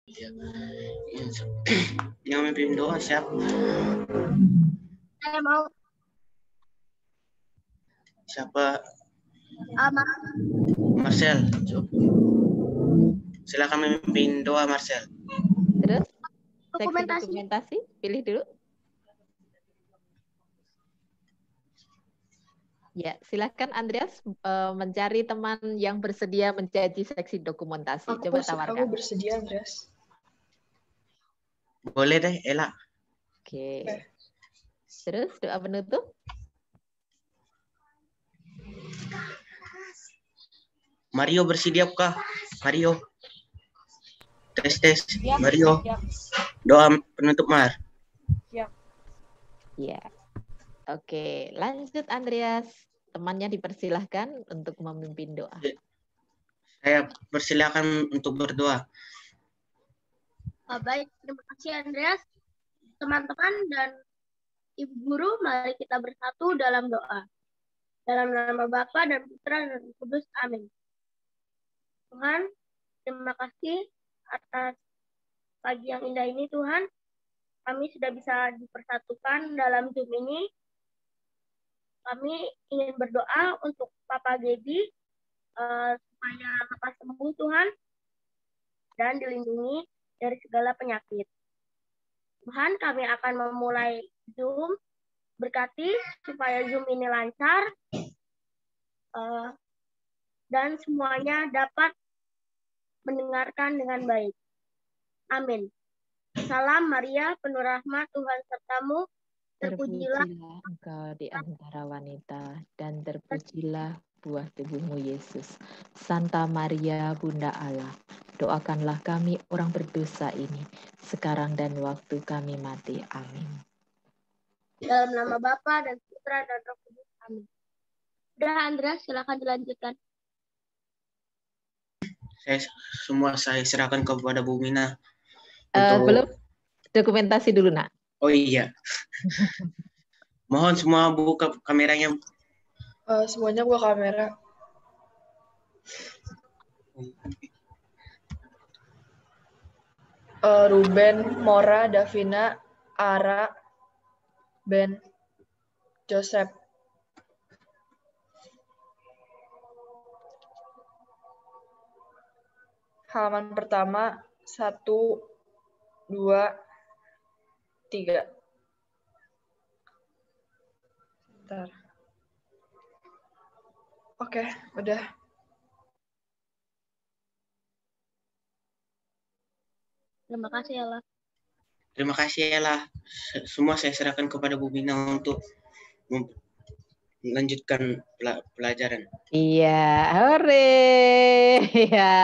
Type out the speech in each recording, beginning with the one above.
Ya. Yang memimpin doa siapa? Saya mau. Siapa? Mas. Marcel. Silakan memimpin doa, Marcel. Terus seksi Dokumentasi. dokumentasi, pilih dulu. Ya, silakan Andreas mencari teman yang bersedia menjadi seksi dokumentasi. Coba tawarkan. Aku bersedia, Andreas. Boleh deh, Ella. Oke. Terus doa penutup. Mario bersiapkah? Mario. Tes. Siap, Mario. siap. Doa penutup, Mar. Siap. Ya. Oke, lanjut Andreas. Temannya dipersilahkan untuk memimpin doa. Saya persilakan untuk berdoa. Baik, terima kasih Andreas. Teman-teman dan Ibu Guru, mari kita bersatu dalam doa. Dalam nama Bapa dan Putra dan Roh Kudus. Amin. Tuhan, terima kasih atas pagi yang indah ini Tuhan. Kami sudah bisa dipersatukan dalam Zoom ini. Kami ingin berdoa untuk Papa Gedi supaya lekas sembuh Tuhan dan dilindungi dari segala penyakit. Tuhan, kami akan memulai Zoom. Berkati supaya Zoom ini lancar dan semuanya dapat mendengarkan dengan baik. Amin. Salam Maria, penuh rahmat, Tuhan sertamu. Terpujilah Engkau di antara wanita, dan terpujilah buah tubuhmu Yesus. Santa Maria, Bunda Allah, doakanlah kami orang berdosa ini, sekarang dan waktu kami mati. Amin. Dalam nama Bapa dan Putra dan Roh Kudus. Amin. Udah, Andreas, silakan dilanjutkan. Saya serahkan kepada Bu Mina. Belum dokumentasi dulu, Nak. Oh iya. Mohon semua buka kameranya. Semuanya buka kamera. Ruben, Mora, Davina, Ara, Ben, Joseph. Halaman pertama, 1, 2, 3. Bentar. Oke, udah. Terima kasih, Ella. Terima kasih, Ella. Semua saya serahkan kepada Bu Mina untuk melanjutkan pelajaran. Iya, hore. Ya,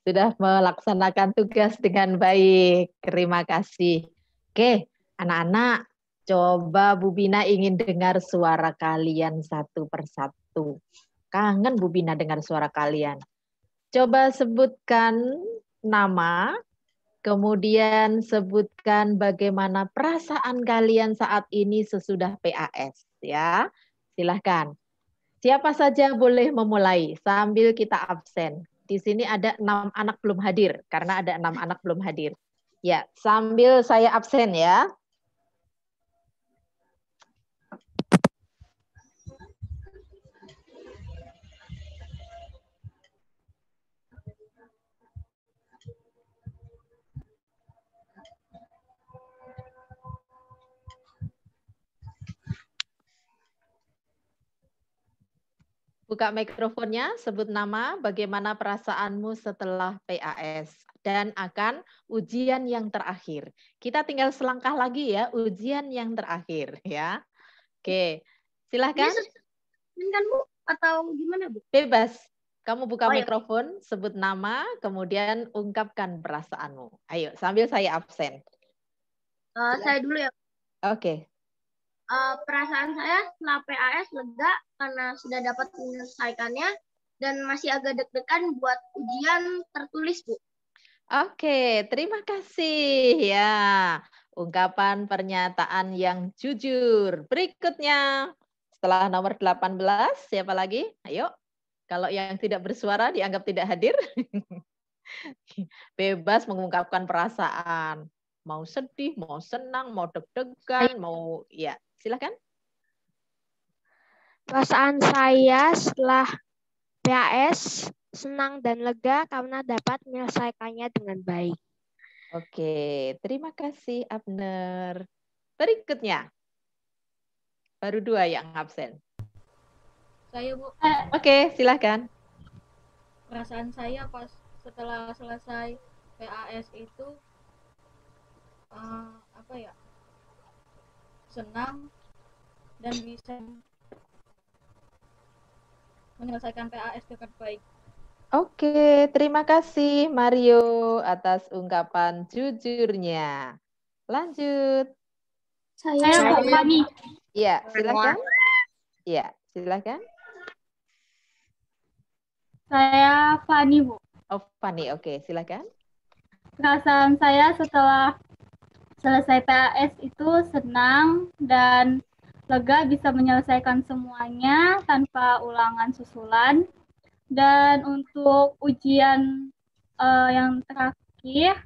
sudah melaksanakan tugas dengan baik. Terima kasih. Oke, anak-anak, coba Bu Bina ingin dengar suara kalian satu persatu. Kangen Bu Bina dengar suara kalian. Coba sebutkan nama, kemudian sebutkan bagaimana perasaan kalian saat ini sesudah PAS. Ya, silahkan. Siapa saja boleh memulai sambil kita absen. Di sini ada 6 anak belum hadir, karena ada 6 anak belum hadir. Ya, sambil saya absen ya. Buka mikrofonnya, sebut nama, bagaimana perasaanmu setelah PAS, dan akan ujian yang terakhir. Kita tinggal selangkah lagi ya, ujian yang terakhir ya. Oke, silahkan. Ini kan Bu, atau gimana Bu? Bebas. Kamu buka iya. mikrofon, sebut nama, kemudian ungkapkan perasaanmu. Ayo, sambil saya absen. Saya dulu ya. Oke. Perasaan saya setelah PAS lega karena sudah dapat menyelesaikannya dan masih agak deg-degan buat ujian tertulis, Bu. Oke, terima kasih ya. Ungkapan pernyataan yang jujur. Berikutnya, setelah nomor 18, siapa lagi? Ayo. Kalau yang tidak bersuara dianggap tidak hadir. Bebas mengungkapkan perasaan. Mau sedih, mau senang, mau deg-degan, mau ya, silakan. Perasaan saya setelah PAS senang dan lega karena dapat menyelesaikannya dengan baik. Oke, terima kasih Abner. Berikutnya. Baru 2 yang absen. Saya, Bu. Oke, silakan. Perasaan saya pas setelah selesai PAS itu apa ya? Senang dan bisa menyelesaikan PAS dengan baik. Oke, terima kasih Mario atas ungkapan jujurnya. Lanjut. Saya Bu Fani. Iya, silakan. Iya, silakan. Saya Fani, Bu. Oh, Fani, oke, silakan. Perasaan saya setelah selesai PAS itu senang dan lega bisa menyelesaikan semuanya tanpa ulangan susulan. Dan untuk ujian yang terakhir,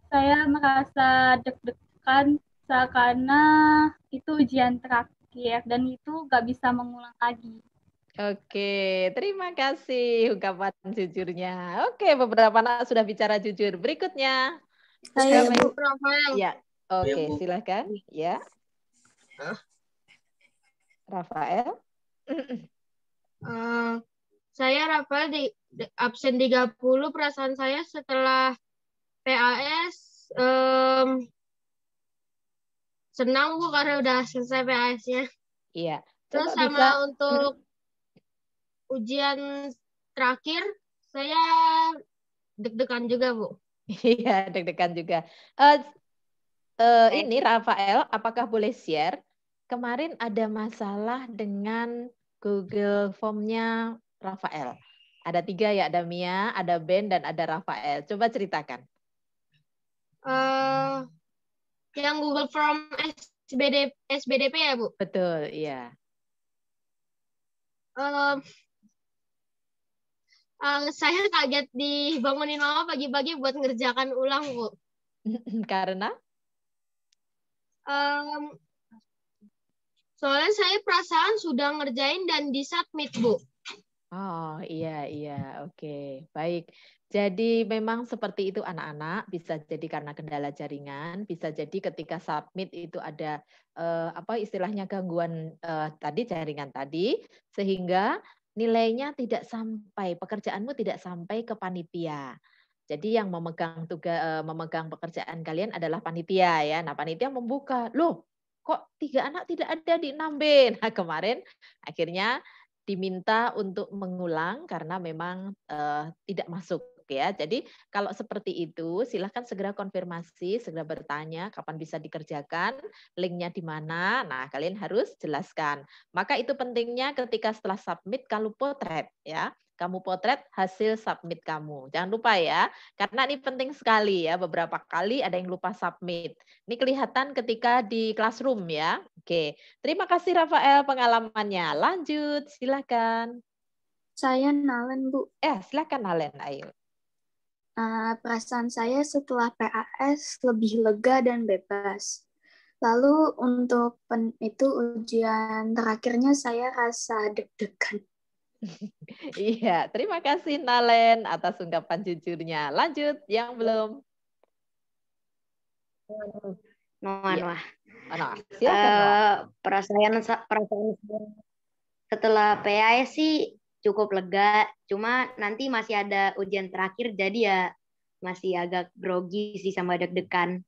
saya merasa deg-degan karena itu ujian terakhir dan itu nggak bisa mengulang lagi. Oke, terima kasih ungkapan jujurnya. Oke, beberapa anak sudah bicara jujur. Berikutnya. Saya Siapa Bu yang- Rafael. Ya, oke, Bu. silakan. Ya. Rafael. Saya Rafael di absen 30. Perasaan saya setelah PAS senang Bu karena udah selesai PAS-nya. Iya. Terus Coba sama bisa. untuk ujian terakhir saya deg-degan juga Bu. Iya, deg-degan juga. Ini Rafael, apakah boleh share? Kemarin ada masalah dengan Google Form-nya Rafael. Ada 3 ya, ada Mia, ada Ben, dan ada Rafael. Coba ceritakan. Yang Google Form SBDP ya Bu? Betul, iya. Saya kaget dibangunin mama pagi-pagi buat ngerjakan ulang Bu. Karena? Soalnya saya perasaan sudah ngerjain dan disubmit Bu. Oh iya, oke, baik. Jadi memang seperti itu anak-anak, bisa jadi karena kendala jaringan, bisa jadi ketika submit itu ada apa istilahnya gangguan tadi jaringan tadi, sehingga nilainya tidak sampai, pekerjaanmu tidak sampai ke panitia. Jadi yang memegang pekerjaan kalian adalah panitia ya. Nah panitia membuka, loh kok 3 anak tidak ada di 6B. Nah kemarin akhirnya diminta untuk mengulang karena memang tidak masuk ya. Jadi kalau seperti itu silahkan segera konfirmasi, segera bertanya kapan bisa dikerjakan, linknya di mana. Nah kalian harus jelaskan. Maka itu pentingnya ketika setelah submit kalau potret ya. Kamu potret hasil submit kamu. Jangan lupa ya, karena ini penting sekali ya. Beberapa kali ada yang lupa submit. Ini kelihatan ketika di classroom ya. Oke, terima kasih Rafael pengalamannya. Lanjut, silakan. Saya Nalen Bu. Silakan Nalen, ayo. Perasaan saya setelah PAS lebih lega dan bebas. Lalu untuk ujian terakhirnya saya rasa deg-degan. Iya, terima kasih Nalen atas ungkapan jujurnya. Lanjut, yang belum. Noah. Silakan Noah. Perasaan setelah PAS sih cukup lega, cuma nanti masih ada ujian terakhir jadi ya masih agak grogi sih sama deg-degan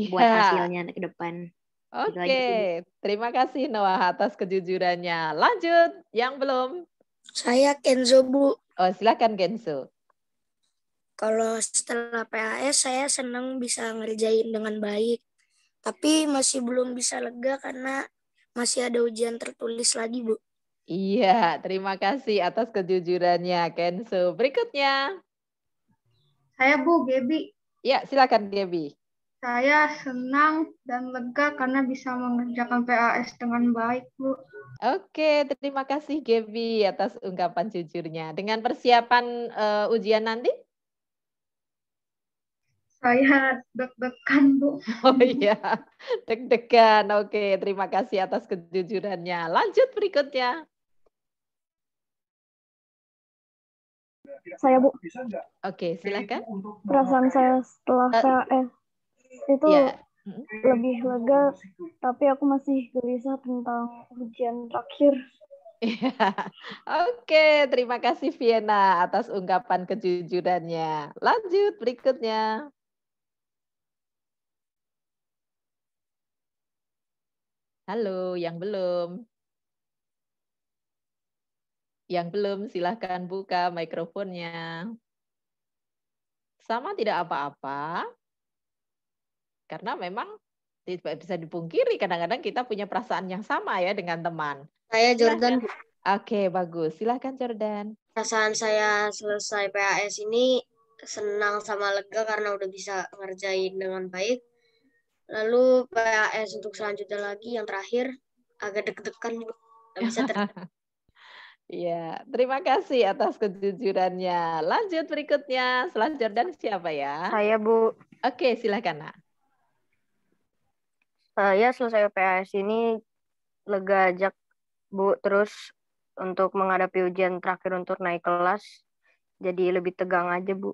buat hasilnya ke depan. Oke, terima kasih Noah atas kejujurannya. Lanjut, yang belum. Saya Kenzo Bu. Oh, silakan Kenzo. Kalau setelah PAS saya senang bisa ngerjain dengan baik. Tapi masih belum bisa lega karena masih ada ujian tertulis lagi, Bu. Iya, terima kasih atas kejujurannya, Kenzo. Berikutnya. Saya Bu Gebi. Ya, silakan Gebi. Saya senang dan lega karena bisa mengerjakan PAS dengan baik, Bu. Oke, terima kasih Gebi atas ungkapan jujurnya. Dengan persiapan ujian nanti? Saya deg-degan, Bu. Oh iya, deg-degan. Oke, terima kasih atas kejujurannya. Lanjut berikutnya. Saya, Bu. Oke, silakan. Perasaan saya setelah PAS itu Ya. lebih lega, tapi aku masih gelisah tentang ujian terakhir. Iya. Oke, terima kasih Vienna atas ungkapan kejujurannya. Lanjut berikutnya. Halo, yang belum. Yang belum, silahkan buka mikrofonnya. Sama tidak apa-apa, karena memang tidak bisa dipungkiri kadang-kadang kita punya perasaan yang sama ya dengan teman. Saya Jordan. Oke, bagus. Silahkan Jordan. Perasaan saya selesai PAS ini senang sama lega karena udah bisa ngerjain dengan baik. Lalu PAS untuk selanjutnya lagi yang terakhir agak deg-degan, nggak bisa Iya, terima kasih atas kejujurannya. Lanjut berikutnya. Setelah Jordan siapa ya? Saya, Bu. Oke, silakan, Nak. Saya selesai PAS ini lega aja, Bu. Terus untuk menghadapi ujian terakhir untuk naik kelas, jadi lebih tegang aja, Bu.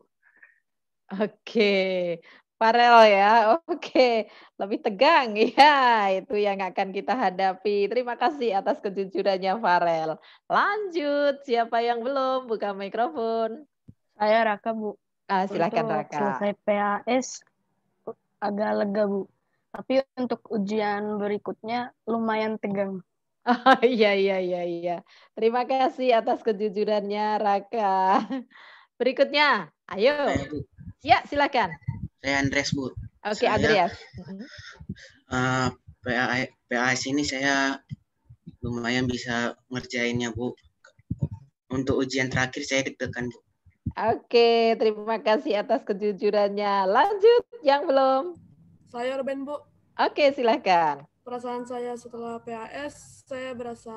Oke, Farel ya. Oke, lebih tegang. Ya, itu yang akan kita hadapi. Terima kasih atas kejujurannya Farel. Lanjut, siapa yang belum buka mikrofon? Saya Raka, Bu. Silakan Untuk Raka. selesai PAS agak lega, Bu. Tapi untuk ujian berikutnya lumayan tegang. Oh, iya. Terima kasih atas kejujurannya Raka. Berikutnya, ayo. Saya, Bu. Ya, silakan. Saya Andreas, Bu. Oke, Andreas. PAS ini saya lumayan bisa ngerjainnya, Bu. Untuk ujian terakhir saya deg-degan, Bu. Oke, terima kasih atas kejujurannya. Lanjut, yang belum. Saya Ruben, Bu. Oke, silakan. Perasaan saya setelah PAS, saya berasa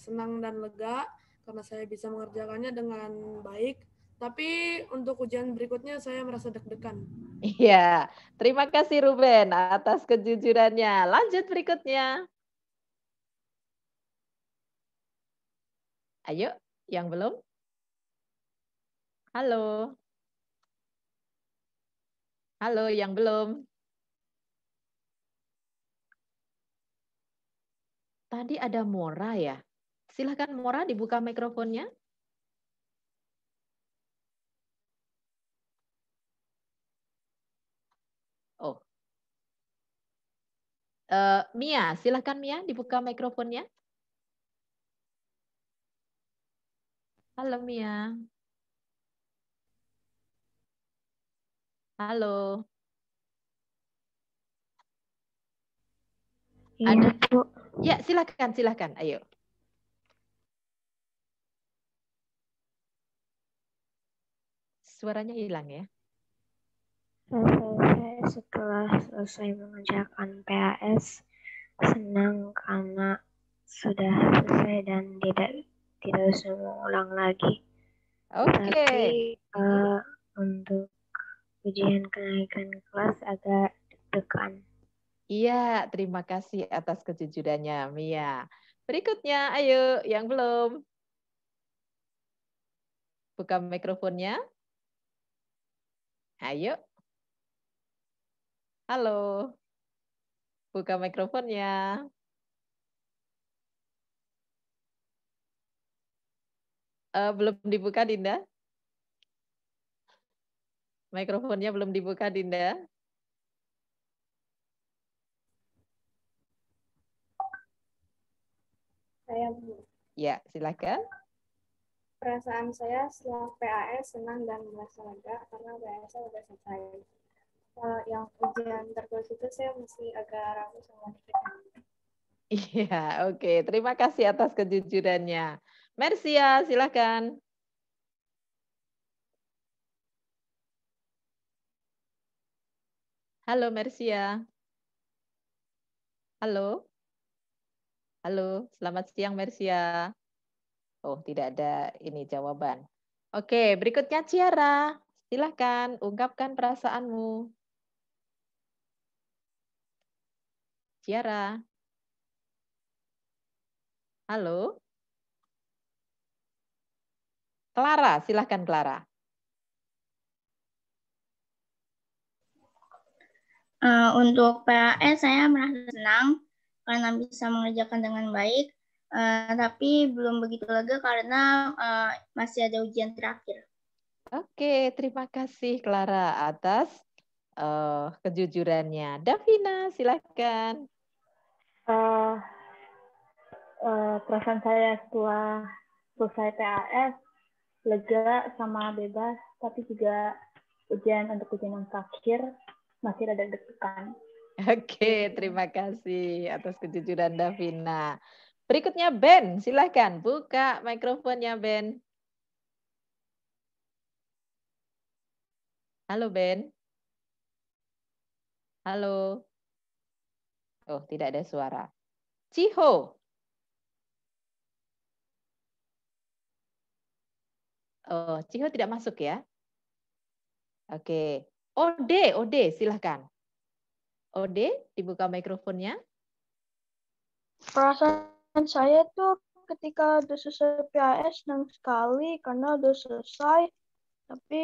senang dan lega karena saya bisa mengerjakannya dengan baik. Tapi untuk ujian berikutnya saya merasa deg-degan. Iya, terima kasih Ruben atas kejujurannya. Lanjut berikutnya. Ayo, yang belum? Halo. Halo, yang belum? Tadi ada Mora ya. Silakan Mora dibuka mikrofonnya. Oh. Mia, silakan Mia dibuka mikrofonnya. Halo Mia. Halo. Iya, Ada? Bu. Ya, silakan. Ayo. Suaranya hilang ya. Setelah selesai mengerjakan PAS, senang karena sudah selesai dan tidak usah mengulang lagi. Oke. Tapi untuk ujian kenaikan kelas agak deg-degan. Iya, terima kasih atas kejujurannya, Mia. Berikutnya, ayo, yang belum. Buka mikrofonnya. Ayo. Halo. Buka mikrofonnya. Belum dibuka, Dinda? Mikrofonnya belum dibuka, Dinda? Saya, Bu. Ya, silakan. Perasaan saya setelah PAS senang dan merasa lega karena PAS sudah selesai. Yang ujian tertulis itu saya masih agak ragu sama deg-degan. Iya, oke. Terima kasih atas kejujurannya. Mersia, silakan. Halo, Mersia. Halo. Halo, selamat siang Mersia. Oh, tidak ada ini jawaban. Oke, berikutnya Ciara. Silahkan ungkapkan perasaanmu. Ciara. Halo. Clara, silahkan Clara. Untuk PAS saya merasa senang karena bisa mengerjakan dengan baik, tapi belum begitu lega karena masih ada ujian terakhir. Oke, terima kasih Clara atas kejujurannya. Davina, silahkan. Perasaan saya setelah selesai PAS lega sama bebas, tapi juga ujian yang terakhir masih ada deg-degan. Oke, terima kasih atas kejujuran Davina. Berikutnya Ben, silahkan buka mikrofonnya Ben. Halo Ben. Halo. Oh, tidak ada suara. Ciho. Oh, Ciho tidak masuk ya? Oke. Ode, silahkan. Ode, dibuka mikrofonnya. Perasaan saya tuh ketika udah selesai PAS senang sekali karena udah selesai, tapi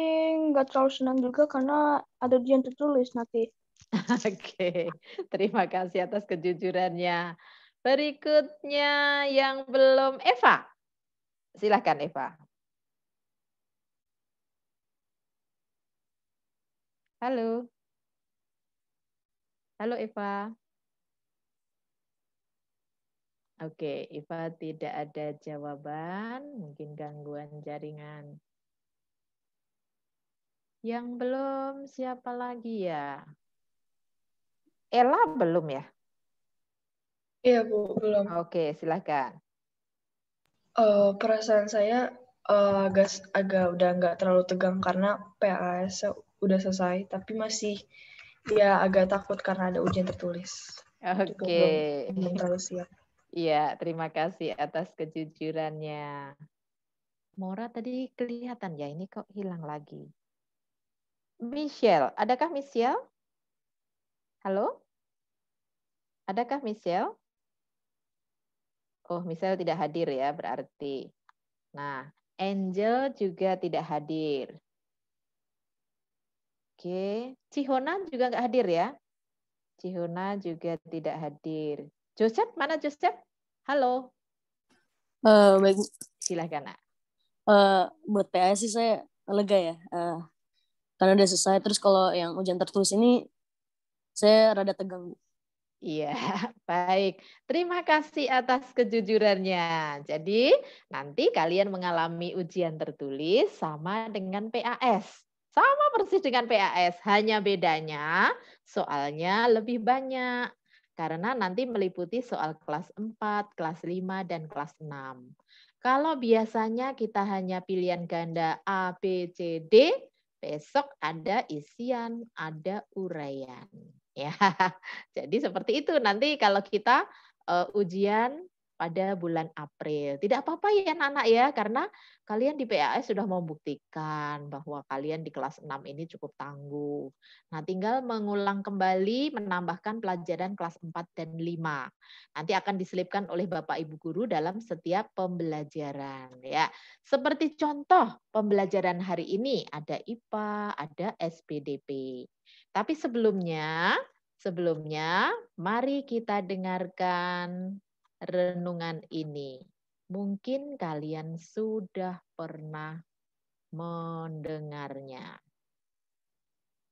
nggak terlalu senang juga karena ada ujian tertulis nanti. Oke, terima kasih atas kejujurannya. Berikutnya yang belum Eva. Silahkan Eva. Halo. Halo Eva. Oke, Eva tidak ada jawaban, mungkin gangguan jaringan. Yang belum siapa lagi ya? Ella belum ya? Iya Bu, belum. Oke, silakan. Perasaan saya agak udah nggak terlalu tegang karena PAS udah selesai, tapi masih ya agak takut karena ada ujian tertulis. Oke. Belum terlalu siap. Iya, terima kasih atas kejujurannya. Mora tadi kelihatan ya, ini kok hilang lagi. Michelle, adakah Michelle? Halo? Adakah Michelle? Oh, Michelle tidak hadir ya, berarti. Nah, Angel juga tidak hadir. Oke, Cihona juga nggak hadir ya? Cihona juga tidak hadir. Joseph, mana Joseph? Halo. Baik. Silakan, Nak. Buat PAS sih saya lega ya. Karena udah selesai. Terus kalau yang ujian tertulis ini saya rada tegang. Iya, baik. Terima kasih atas kejujurannya. Jadi, nanti kalian mengalami ujian tertulis sama dengan PAS. Sama persis dengan PAS, hanya bedanya soalnya lebih banyak. Karena nanti meliputi soal kelas 4, kelas 5, dan kelas 6. Kalau biasanya kita hanya pilihan ganda A, B, C, D, besok ada isian, ada uraian. Ya, jadi seperti itu nanti kalau kita ujian pada bulan April. Tidak apa-apa ya anak-anak ya, karena kalian di PAS sudah membuktikan bahwa kalian di kelas 6 ini cukup tangguh. Nah, tinggal mengulang kembali, menambahkan pelajaran kelas 4 dan 5. Nanti akan diselipkan oleh Bapak Ibu Guru dalam setiap pembelajaran. Ya, seperti contoh pembelajaran hari ini, ada IPA, ada SPDP. Tapi sebelumnya, mari kita dengarkan renungan ini. Mungkin kalian sudah pernah mendengarnya.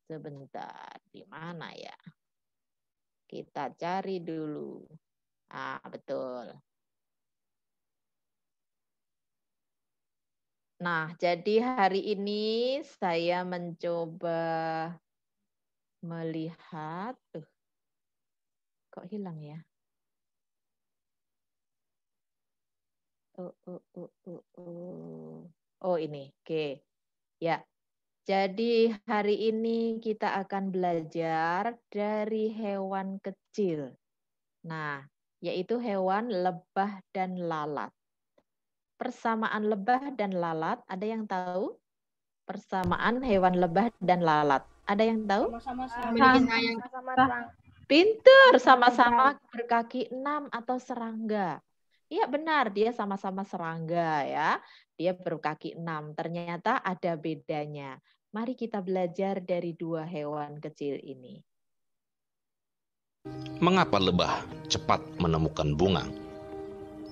Sebentar, di mana ya? Kita cari dulu. Ah, betul. Nah, jadi hari ini saya mencoba melihat, kok hilang ya? Oh ini, oke. Ya, jadi hari ini kita akan belajar dari hewan kecil. Nah, yaitu hewan lebah dan lalat. Persamaan lebah dan lalat, ada yang tahu? Persamaan hewan lebah dan lalat. Ada yang tahu? Sama-sama Pinter, sama-sama berkaki 6 atau serangga. Iya benar, dia sama-sama serangga ya. Dia berkaki 6. Ternyata ada bedanya. Mari kita belajar dari dua hewan kecil ini. Mengapa lebah cepat menemukan bunga,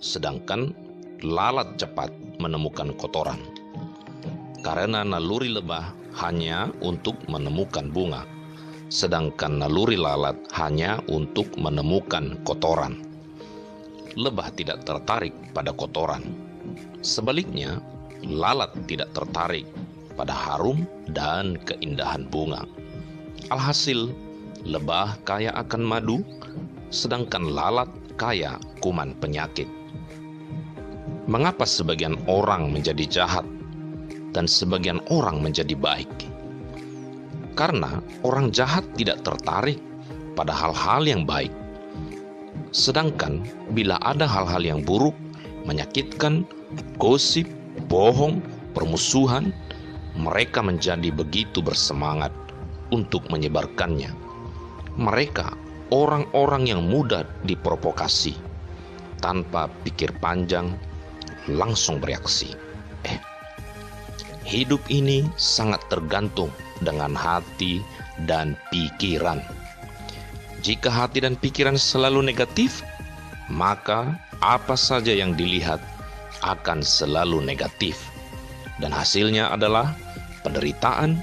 sedangkan lalat cepat menemukan kotoran? Karena naluri lebah hanya untuk menemukan bunga, sedangkan naluri lalat hanya untuk menemukan kotoran. Lebah tidak tertarik pada kotoran. Sebaliknya, lalat tidak tertarik pada harum dan keindahan bunga. Alhasil, lebah kaya akan madu, sedangkan lalat kaya kuman penyakit. Mengapa sebagian orang menjadi jahat dan sebagian orang menjadi baik? Karena orang jahat tidak tertarik pada hal-hal yang baik. Sedangkan bila ada hal-hal yang buruk, menyakitkan, gosip, bohong, permusuhan, mereka menjadi begitu bersemangat untuk menyebarkannya. Mereka orang-orang yang mudah diprovokasi, tanpa pikir panjang, langsung bereaksi. Hidup ini sangat tergantung dengan hati dan pikiran. Jika hati dan pikiran selalu negatif, maka apa saja yang dilihat akan selalu negatif. Dan hasilnya adalah penderitaan,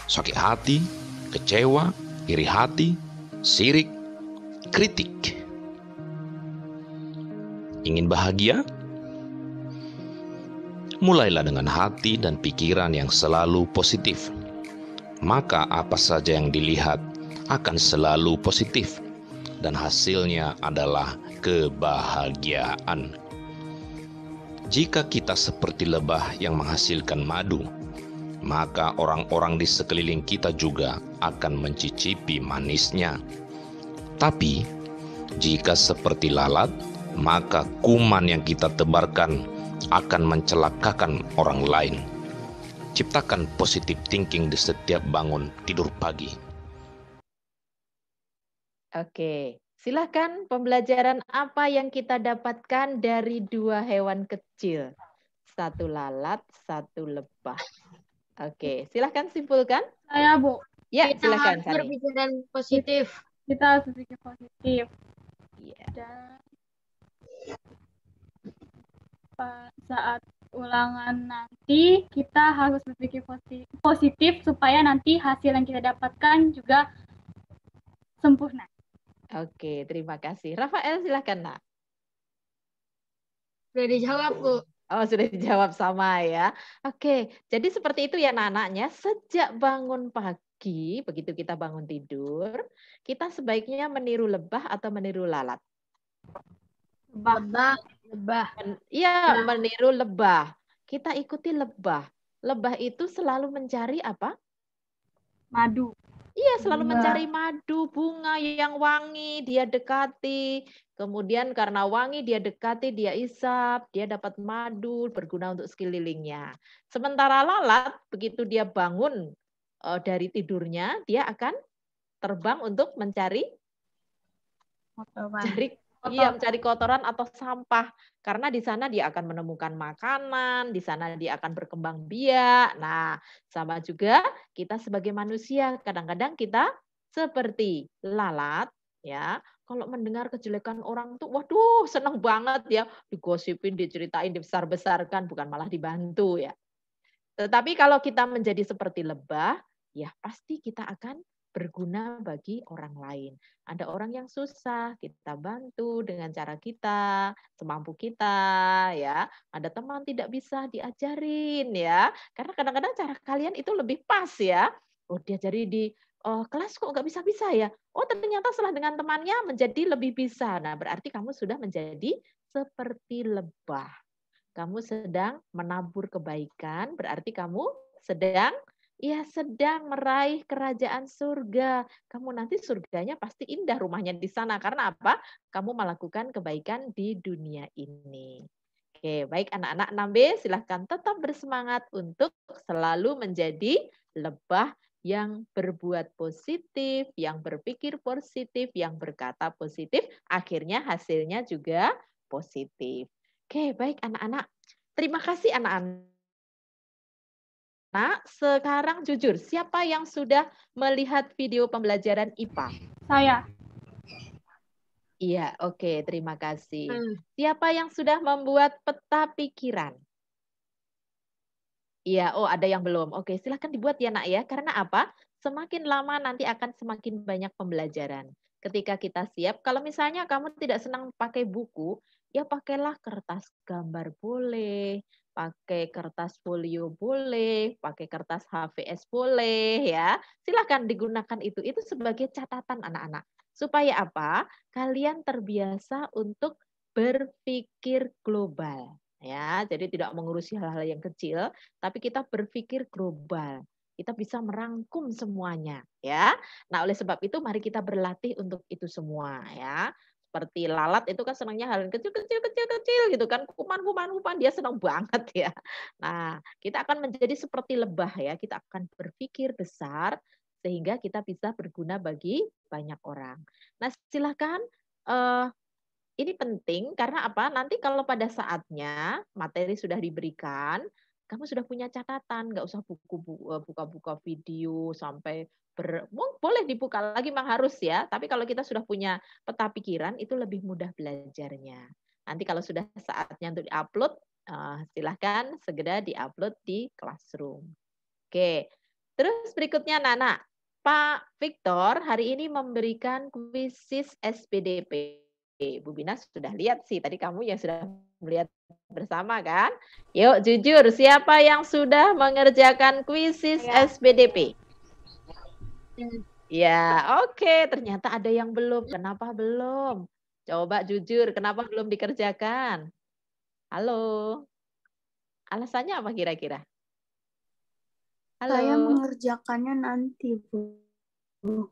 sakit hati, kecewa, iri hati, sirik, kritik. Ingin bahagia? Mulailah dengan hati dan pikiran yang selalu positif. Maka apa saja yang dilihat akan selalu positif, dan hasilnya adalah kebahagiaan. Jika kita seperti lebah yang menghasilkan madu, maka orang-orang di sekeliling kita juga akan mencicipi manisnya. Tapi jika seperti lalat, maka kuman yang kita tebarkan akan mencelakakan orang lain. Ciptakan positive thinking di setiap bangun tidur pagi. Oke, silakan pembelajaran apa yang kita dapatkan dari dua hewan kecil. Satu lalat, satu lebah. Oke, silakan simpulkan. Saya, Bu. Ya, Kita silakan. harus berpikiran positif. Kita harus berpikir positif. Iya. Dan saat ulangan nanti kita harus berpikir positif supaya nanti hasil yang kita dapatkan juga sempurna. Oke, terima kasih. Rafael, silakan, Nak. Sudah dijawab, Bu. Oh, sudah dijawab sama ya. Oke, jadi seperti itu ya anak-anaknya. Sejak bangun pagi, begitu kita bangun tidur, kita sebaiknya meniru lebah atau meniru lalat? Lebah. Iya, meniru lebah. Kita ikuti lebah. Lebah itu selalu mencari apa? Madu. Iya, selalu mencari madu, bunga yang wangi, dia dekati. Kemudian karena wangi, dia dekati, dia isap, dia dapat madu, berguna untuk sekelilingnya. Sementara lalat, begitu dia bangun dari tidurnya, dia akan terbang untuk mencari mencari kotoran atau sampah. Karena di sana dia akan menemukan makanan, di sana dia akan berkembang biak. Nah, sama juga kita sebagai manusia, kadang-kadang kita seperti lalat, ya. Kalau mendengar kejelekan orang tuh, waduh, senang banget ya, digosipin, diceritain, dibesar-besarkan, bukan malah dibantu ya. Tetapi kalau kita menjadi seperti lebah, ya pasti kita akan berguna bagi orang lain. Ada orang yang susah, kita bantu dengan cara kita, semampu kita, ya. Ada teman tidak bisa diajarin, ya. Karena kadang-kadang cara kalian itu lebih pas, ya. Oh, diajari di kelas kok nggak bisa-bisa ya. Oh, ternyata setelah dengan temannya menjadi lebih bisa. Nah, berarti kamu sudah menjadi seperti lebah. Kamu sedang menabur kebaikan, berarti kamu sedang meraih kerajaan surga. Kamu nanti surganya pasti indah rumahnya di sana. Karena apa? Kamu melakukan kebaikan di dunia ini. Oke, baik anak-anak 6B, silahkan tetap bersemangat untuk selalu menjadi lebah yang berbuat positif, yang berpikir positif, yang berkata positif, akhirnya hasilnya juga positif. Oke, baik anak-anak. Terima kasih anak-anak. Nah, sekarang jujur, siapa yang sudah melihat video pembelajaran IPA? Saya. Iya, oke, terima kasih. Siapa yang sudah membuat peta pikiran? Iya, oh ada yang belum. Oke, silahkan dibuat ya nak ya. Karena apa? Semakin lama nanti akan semakin banyak pembelajaran. Ketika kita siap, kalau misalnya kamu tidak senang pakai buku, ya pakailah kertas gambar boleh, pakai kertas folio boleh, pakai kertas HVS boleh ya. Silahkan digunakan itu. Itu sebagai catatan anak-anak. Supaya apa? Kalian terbiasa untuk berpikir global. Ya, jadi tidak mengurusi hal-hal yang kecil, tapi kita berpikir global. Kita bisa merangkum semuanya, ya. Nah, oleh sebab itu mari kita berlatih untuk itu semua, ya. Seperti lalat itu kan senangnya hal yang kecil gitu kan, kuman dia senang banget ya. Nah, kita akan menjadi seperti lebah ya, kita akan berpikir besar sehingga kita bisa berguna bagi banyak orang. Nah, silakan ini penting karena apa? Nanti kalau pada saatnya materi sudah diberikan, kamu sudah punya catatan, nggak usah buka-buka video sampai boleh dibuka lagi memang harus ya. Tapi kalau kita sudah punya peta pikiran itu lebih mudah belajarnya. Nanti kalau sudah saatnya untuk diupload, silahkan segera diupload di Classroom. Oke, terus berikutnya Nana, Pak Victor hari ini memberikan kuisis SPDP. Bu Bina sudah lihat sih, tadi kamu yang sudah melihat bersama kan? Yuk jujur, siapa yang sudah mengerjakan kuisis SPDP? Ya, oke. Ternyata ada yang belum. Kenapa belum? Coba jujur, kenapa belum dikerjakan? Halo? Alasannya apa kira-kira? Halo? Saya mengerjakannya nanti, Bu.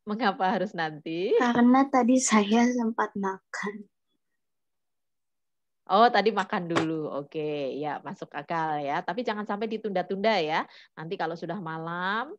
Mengapa harus nanti? Karena tadi saya sempat makan. Oh, tadi makan dulu. Oke, ya masuk akal ya. Tapi jangan sampai ditunda-tunda ya. Nanti kalau sudah malam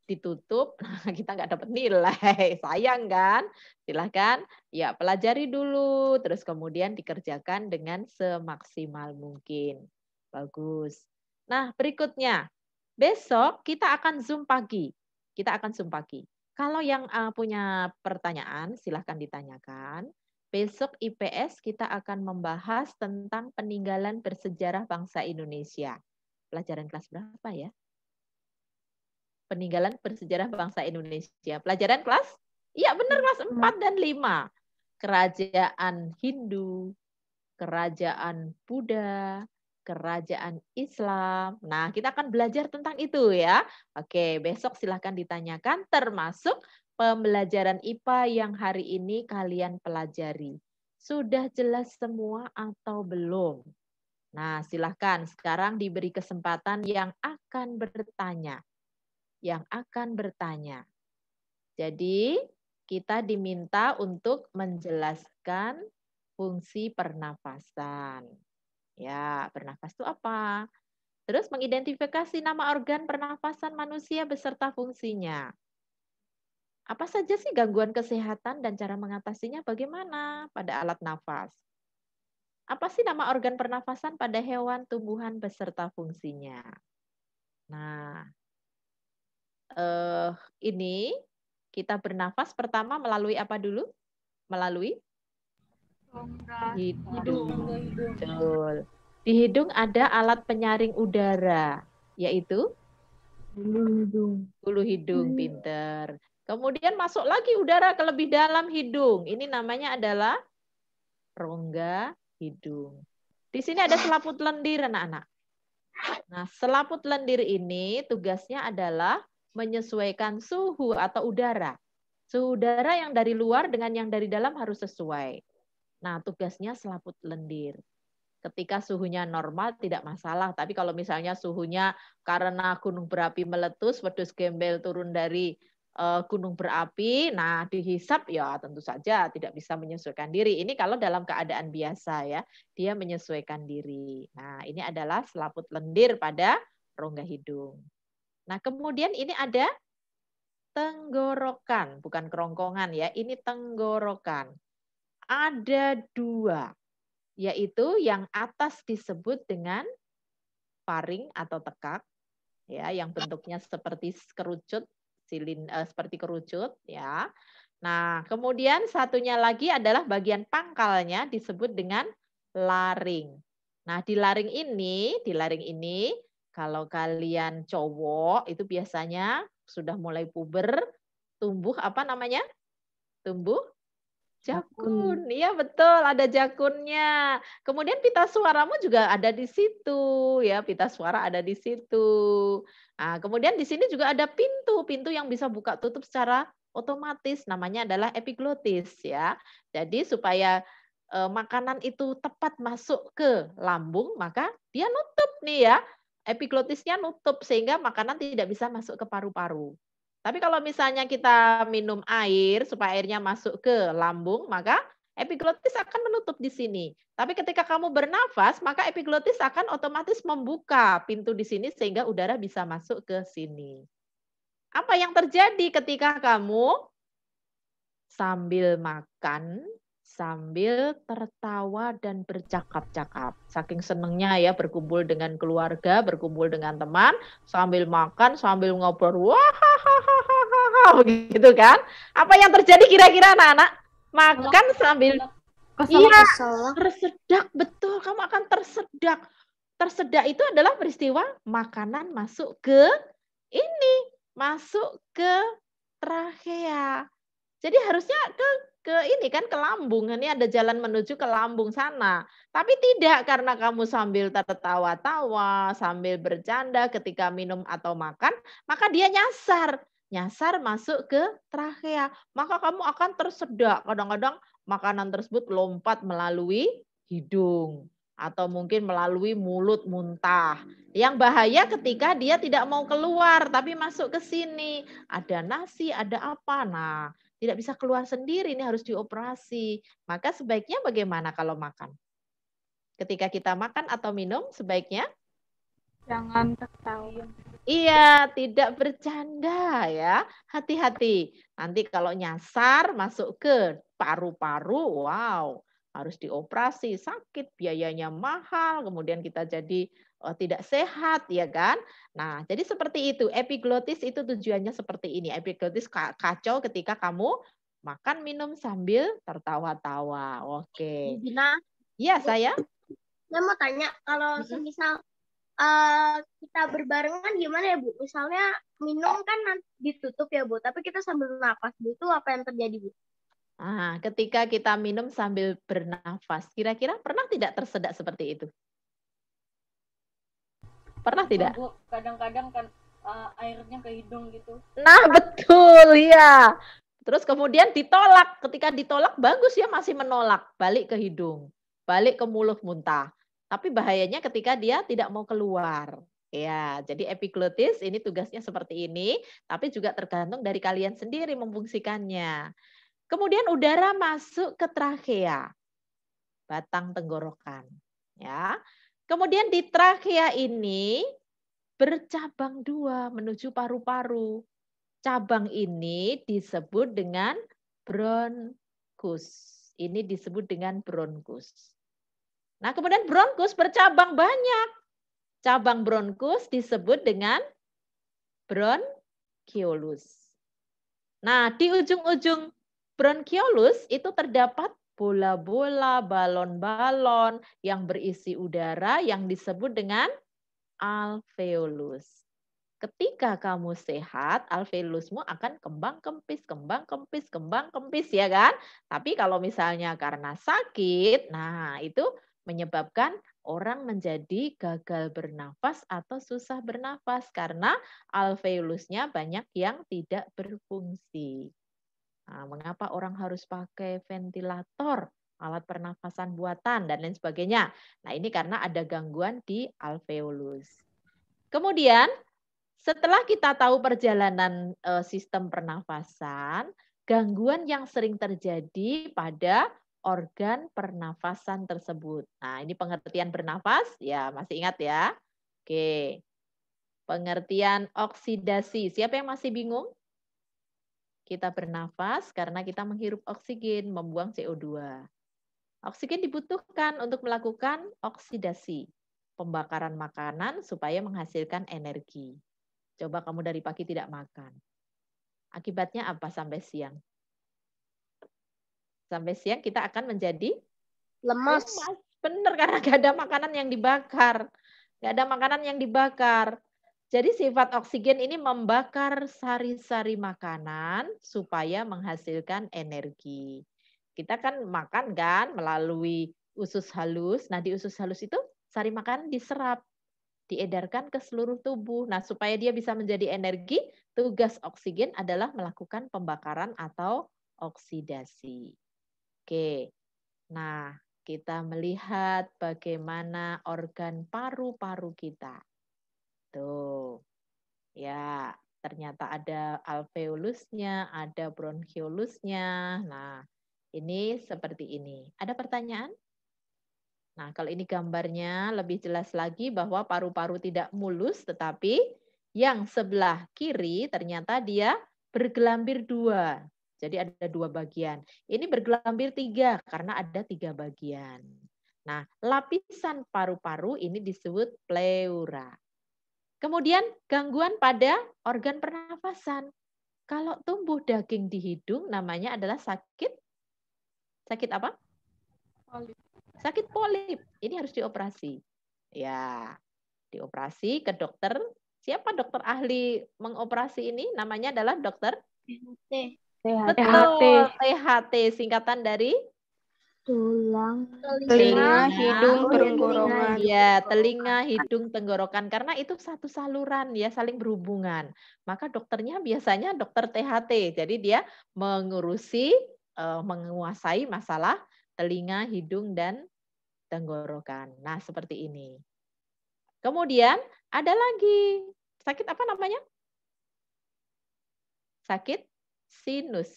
ditutup, kita nggak dapat nilai. Sayang kan? Silahkan ya pelajari dulu, terus kemudian dikerjakan dengan semaksimal mungkin. Bagus. Nah, berikutnya. Besok kita akan Zoom pagi. Kita akan Zoom pagi. Kalau yang punya pertanyaan, silahkan ditanyakan. Besok IPS kita akan membahas tentang peninggalan bersejarah bangsa Indonesia. Pelajaran kelas berapa ya? Peninggalan bersejarah bangsa Indonesia. Pelajaran kelas? Iya benar, kelas 4 dan 5. Kerajaan Hindu, kerajaan Buddha, kerajaan Islam. Nah, kita akan belajar tentang itu ya. Oke, besok silahkan ditanyakan termasuk pembelajaran IPA yang hari ini kalian pelajari. Sudah jelas semua atau belum? Nah, silahkan sekarang diberi kesempatan yang akan bertanya. Yang akan bertanya. Jadi, kita diminta untuk menjelaskan fungsi pernafasan. Ya, bernafas itu apa? Terus mengidentifikasi nama organ pernafasan manusia beserta fungsinya. Apa saja sih gangguan kesehatan dan cara mengatasinya bagaimana pada alat nafas? Apa sih nama organ pernafasan pada hewan, tumbuhan beserta fungsinya? Nah, ini kita bernafas pertama melalui apa dulu? Melalui hidung. Betul. Di hidung ada alat penyaring udara, yaitu hulu hidung, pinter. Kemudian masuk lagi udara ke lebih dalam hidung. Ini namanya adalah rongga hidung. Di sini ada selaput lendir, anak-anak. Nah, selaput lendir ini tugasnya adalah menyesuaikan suhu atau udara. Suhu udara yang dari luar dengan yang dari dalam harus sesuai. Nah, tugasnya selaput lendir. Ketika suhunya normal tidak masalah, tapi kalau misalnya suhunya karena gunung berapi meletus, wedhus gembel turun dari gunung berapi, nah dihisap ya tentu saja tidak bisa menyesuaikan diri. Ini kalau dalam keadaan biasa ya, dia menyesuaikan diri. Nah, ini adalah selaput lendir pada rongga hidung. Nah, kemudian ini ada tenggorokan, bukan kerongkongan ya, ini tenggorokan. Ada 2, yaitu yang atas disebut dengan faring atau tekak, ya, yang bentuknya seperti kerucut, seperti kerucut, ya. Nah, kemudian satunya lagi adalah bagian pangkalnya disebut dengan laring. Nah, di laring ini, kalau kalian cowok itu biasanya sudah mulai puber, tumbuh apa namanya? Tumbuh jakun. Iya betul, ada jakunnya. Kemudian pita suaramu juga ada di situ, ya, pita suara ada di situ. Nah, kemudian di sini juga ada pintu yang bisa buka tutup secara otomatis, namanya adalah epiglotis, ya. Jadi supaya makanan itu tepat masuk ke lambung, maka dia nutup nih ya. Epiglotisnya nutup sehingga makanan tidak bisa masuk ke paru-paru. Tapi kalau misalnya kita minum air supaya airnya masuk ke lambung, maka epiglotis akan menutup di sini. Tapi ketika kamu bernafas, maka epiglotis akan otomatis membuka pintu di sini sehingga udara bisa masuk ke sini. Apa yang terjadi ketika kamu sambil makan, sambil tertawa dan bercakap-cakap. Saking senengnya ya berkumpul dengan keluarga, berkumpul dengan teman, sambil makan, sambil ngobrol. Wah, begitu kan? Apa yang terjadi kira-kira anak-anak? Makan sambil tersedak, betul. Kamu akan tersedak. Tersedak itu adalah peristiwa makanan masuk ke ini, masuk ke trachea. Jadi harusnya ke ini kan ke lambung, ini ada jalan menuju ke lambung sana. Tapi tidak, karena kamu sambil tertawa-tawa, sambil bercanda ketika minum atau makan, maka dia nyasar masuk ke trachea. Maka kamu akan tersedak. Kadang-kadang makanan tersebut lompat melalui hidung atau mungkin melalui mulut muntah. Yang bahaya ketika dia tidak mau keluar tapi masuk ke sini. Ada nasi, ada apa. Nah, tidak bisa keluar sendiri, ini harus dioperasi. Maka sebaiknya bagaimana kalau makan? Ketika kita makan atau minum, sebaiknya jangan tertawa. Iya, tidak bercanda ya. Hati-hati. Nanti kalau nyasar masuk ke paru-paru, wow, harus dioperasi, sakit, biayanya mahal, kemudian kita jadi tidak sehat, ya kan? Nah, jadi seperti itu. Epiglotis itu tujuannya seperti ini. Epiglotis kacau ketika kamu makan minum sambil tertawa-tawa. Oke. Dina, iya, saya mau tanya, kalau semisal kita berbarengan gimana ya, Bu? Misalnya minum kan ditutup ya, Bu, tapi kita sambil nafas, Bu, itu apa yang terjadi, Bu? Nah, ketika kita minum sambil bernafas, kira-kira pernah tidak tersedak seperti itu? Pernah tidak? Bu, kadang-kadang kan airnya ke hidung gitu. Nah, betul ya. Terus kemudian ditolak. Ketika ditolak bagus ya, masih menolak, balik ke hidung, balik ke mulut muntah. Tapi bahayanya ketika dia tidak mau keluar. Ya, jadi epiglotis ini tugasnya seperti ini, tapi juga tergantung dari kalian sendiri memfungsikannya. Kemudian udara masuk ke trachea, batang tenggorokan, ya. Kemudian di trachea ini bercabang 2 menuju paru-paru. Cabang ini disebut dengan bronkus. Ini disebut dengan bronkus. Nah, kemudian bronkus bercabang banyak. Cabang bronkus disebut dengan bronchiolus. Nah, di ujung-ujung bronchiolus itu terdapat bola-bola, balon-balon yang berisi udara yang disebut dengan alveolus. Ketika kamu sehat, alveolusmu akan kembang kempis ya kan? Tapi kalau misalnya karena sakit, nah itu menyebabkan orang menjadi gagal bernafas atau susah bernafas karena alveolusnya banyak yang tidak berfungsi. Nah, mengapa orang harus pakai ventilator, alat pernafasan buatan, dan lain sebagainya? Nah, ini karena ada gangguan di alveolus. Kemudian, setelah kita tahu perjalanan sistem pernafasan, gangguan yang sering terjadi pada organ pernafasan tersebut. Nah, ini pengertian bernafas, ya masih ingat ya? Oke. Pengertian oksidasi. Siapa yang masih bingung? Kita bernafas karena kita menghirup oksigen, membuang CO2. Oksigen dibutuhkan untuk melakukan oksidasi, pembakaran makanan supaya menghasilkan energi. Coba kamu dari pagi tidak makan. Akibatnya apa sampai siang? Sampai siang kita akan menjadi lemas. Benar, karena gak ada makanan yang dibakar. Gak ada makanan yang dibakar. Jadi sifat oksigen ini membakar sari-sari makanan supaya menghasilkan energi. Kita kan makan kan melalui usus halus. Nah, di usus halus itu sari makanan diserap, diedarkan ke seluruh tubuh. Nah, supaya dia bisa menjadi energi, tugas oksigen adalah melakukan pembakaran atau oksidasi. Oke. Nah, kita melihat bagaimana organ paru-paru kita. Tuh. Ya, ternyata ada alveolusnya, ada bronchiolusnya. Nah, ini seperti ini. Ada pertanyaan? Nah, kalau ini gambarnya lebih jelas lagi bahwa paru-paru tidak mulus, tetapi yang sebelah kiri ternyata dia bergelambir 2. Jadi ada 2 bagian. Ini bergelambir 3 karena ada 3 bagian. Nah, lapisan paru-paru ini disebut pleura. Kemudian gangguan pada organ pernafasan. Kalau tumbuh daging di hidung namanya adalah sakit apa? Polip. Sakit polip. Ini harus dioperasi. Ya, dioperasi ke dokter. Siapa dokter ahli mengoperasi ini? Namanya adalah dokter Betul, THT, singkatan dari telinga, hidung, tenggorokan. Ya, telinga, hidung, tenggorokan. Karena itu satu saluran ya, saling berhubungan. Maka dokternya biasanya dokter THT. Jadi dia mengurusi, menguasai masalah telinga, hidung, dan tenggorokan. Nah, seperti ini. Kemudian ada lagi sakit apa namanya? Sakit sinus.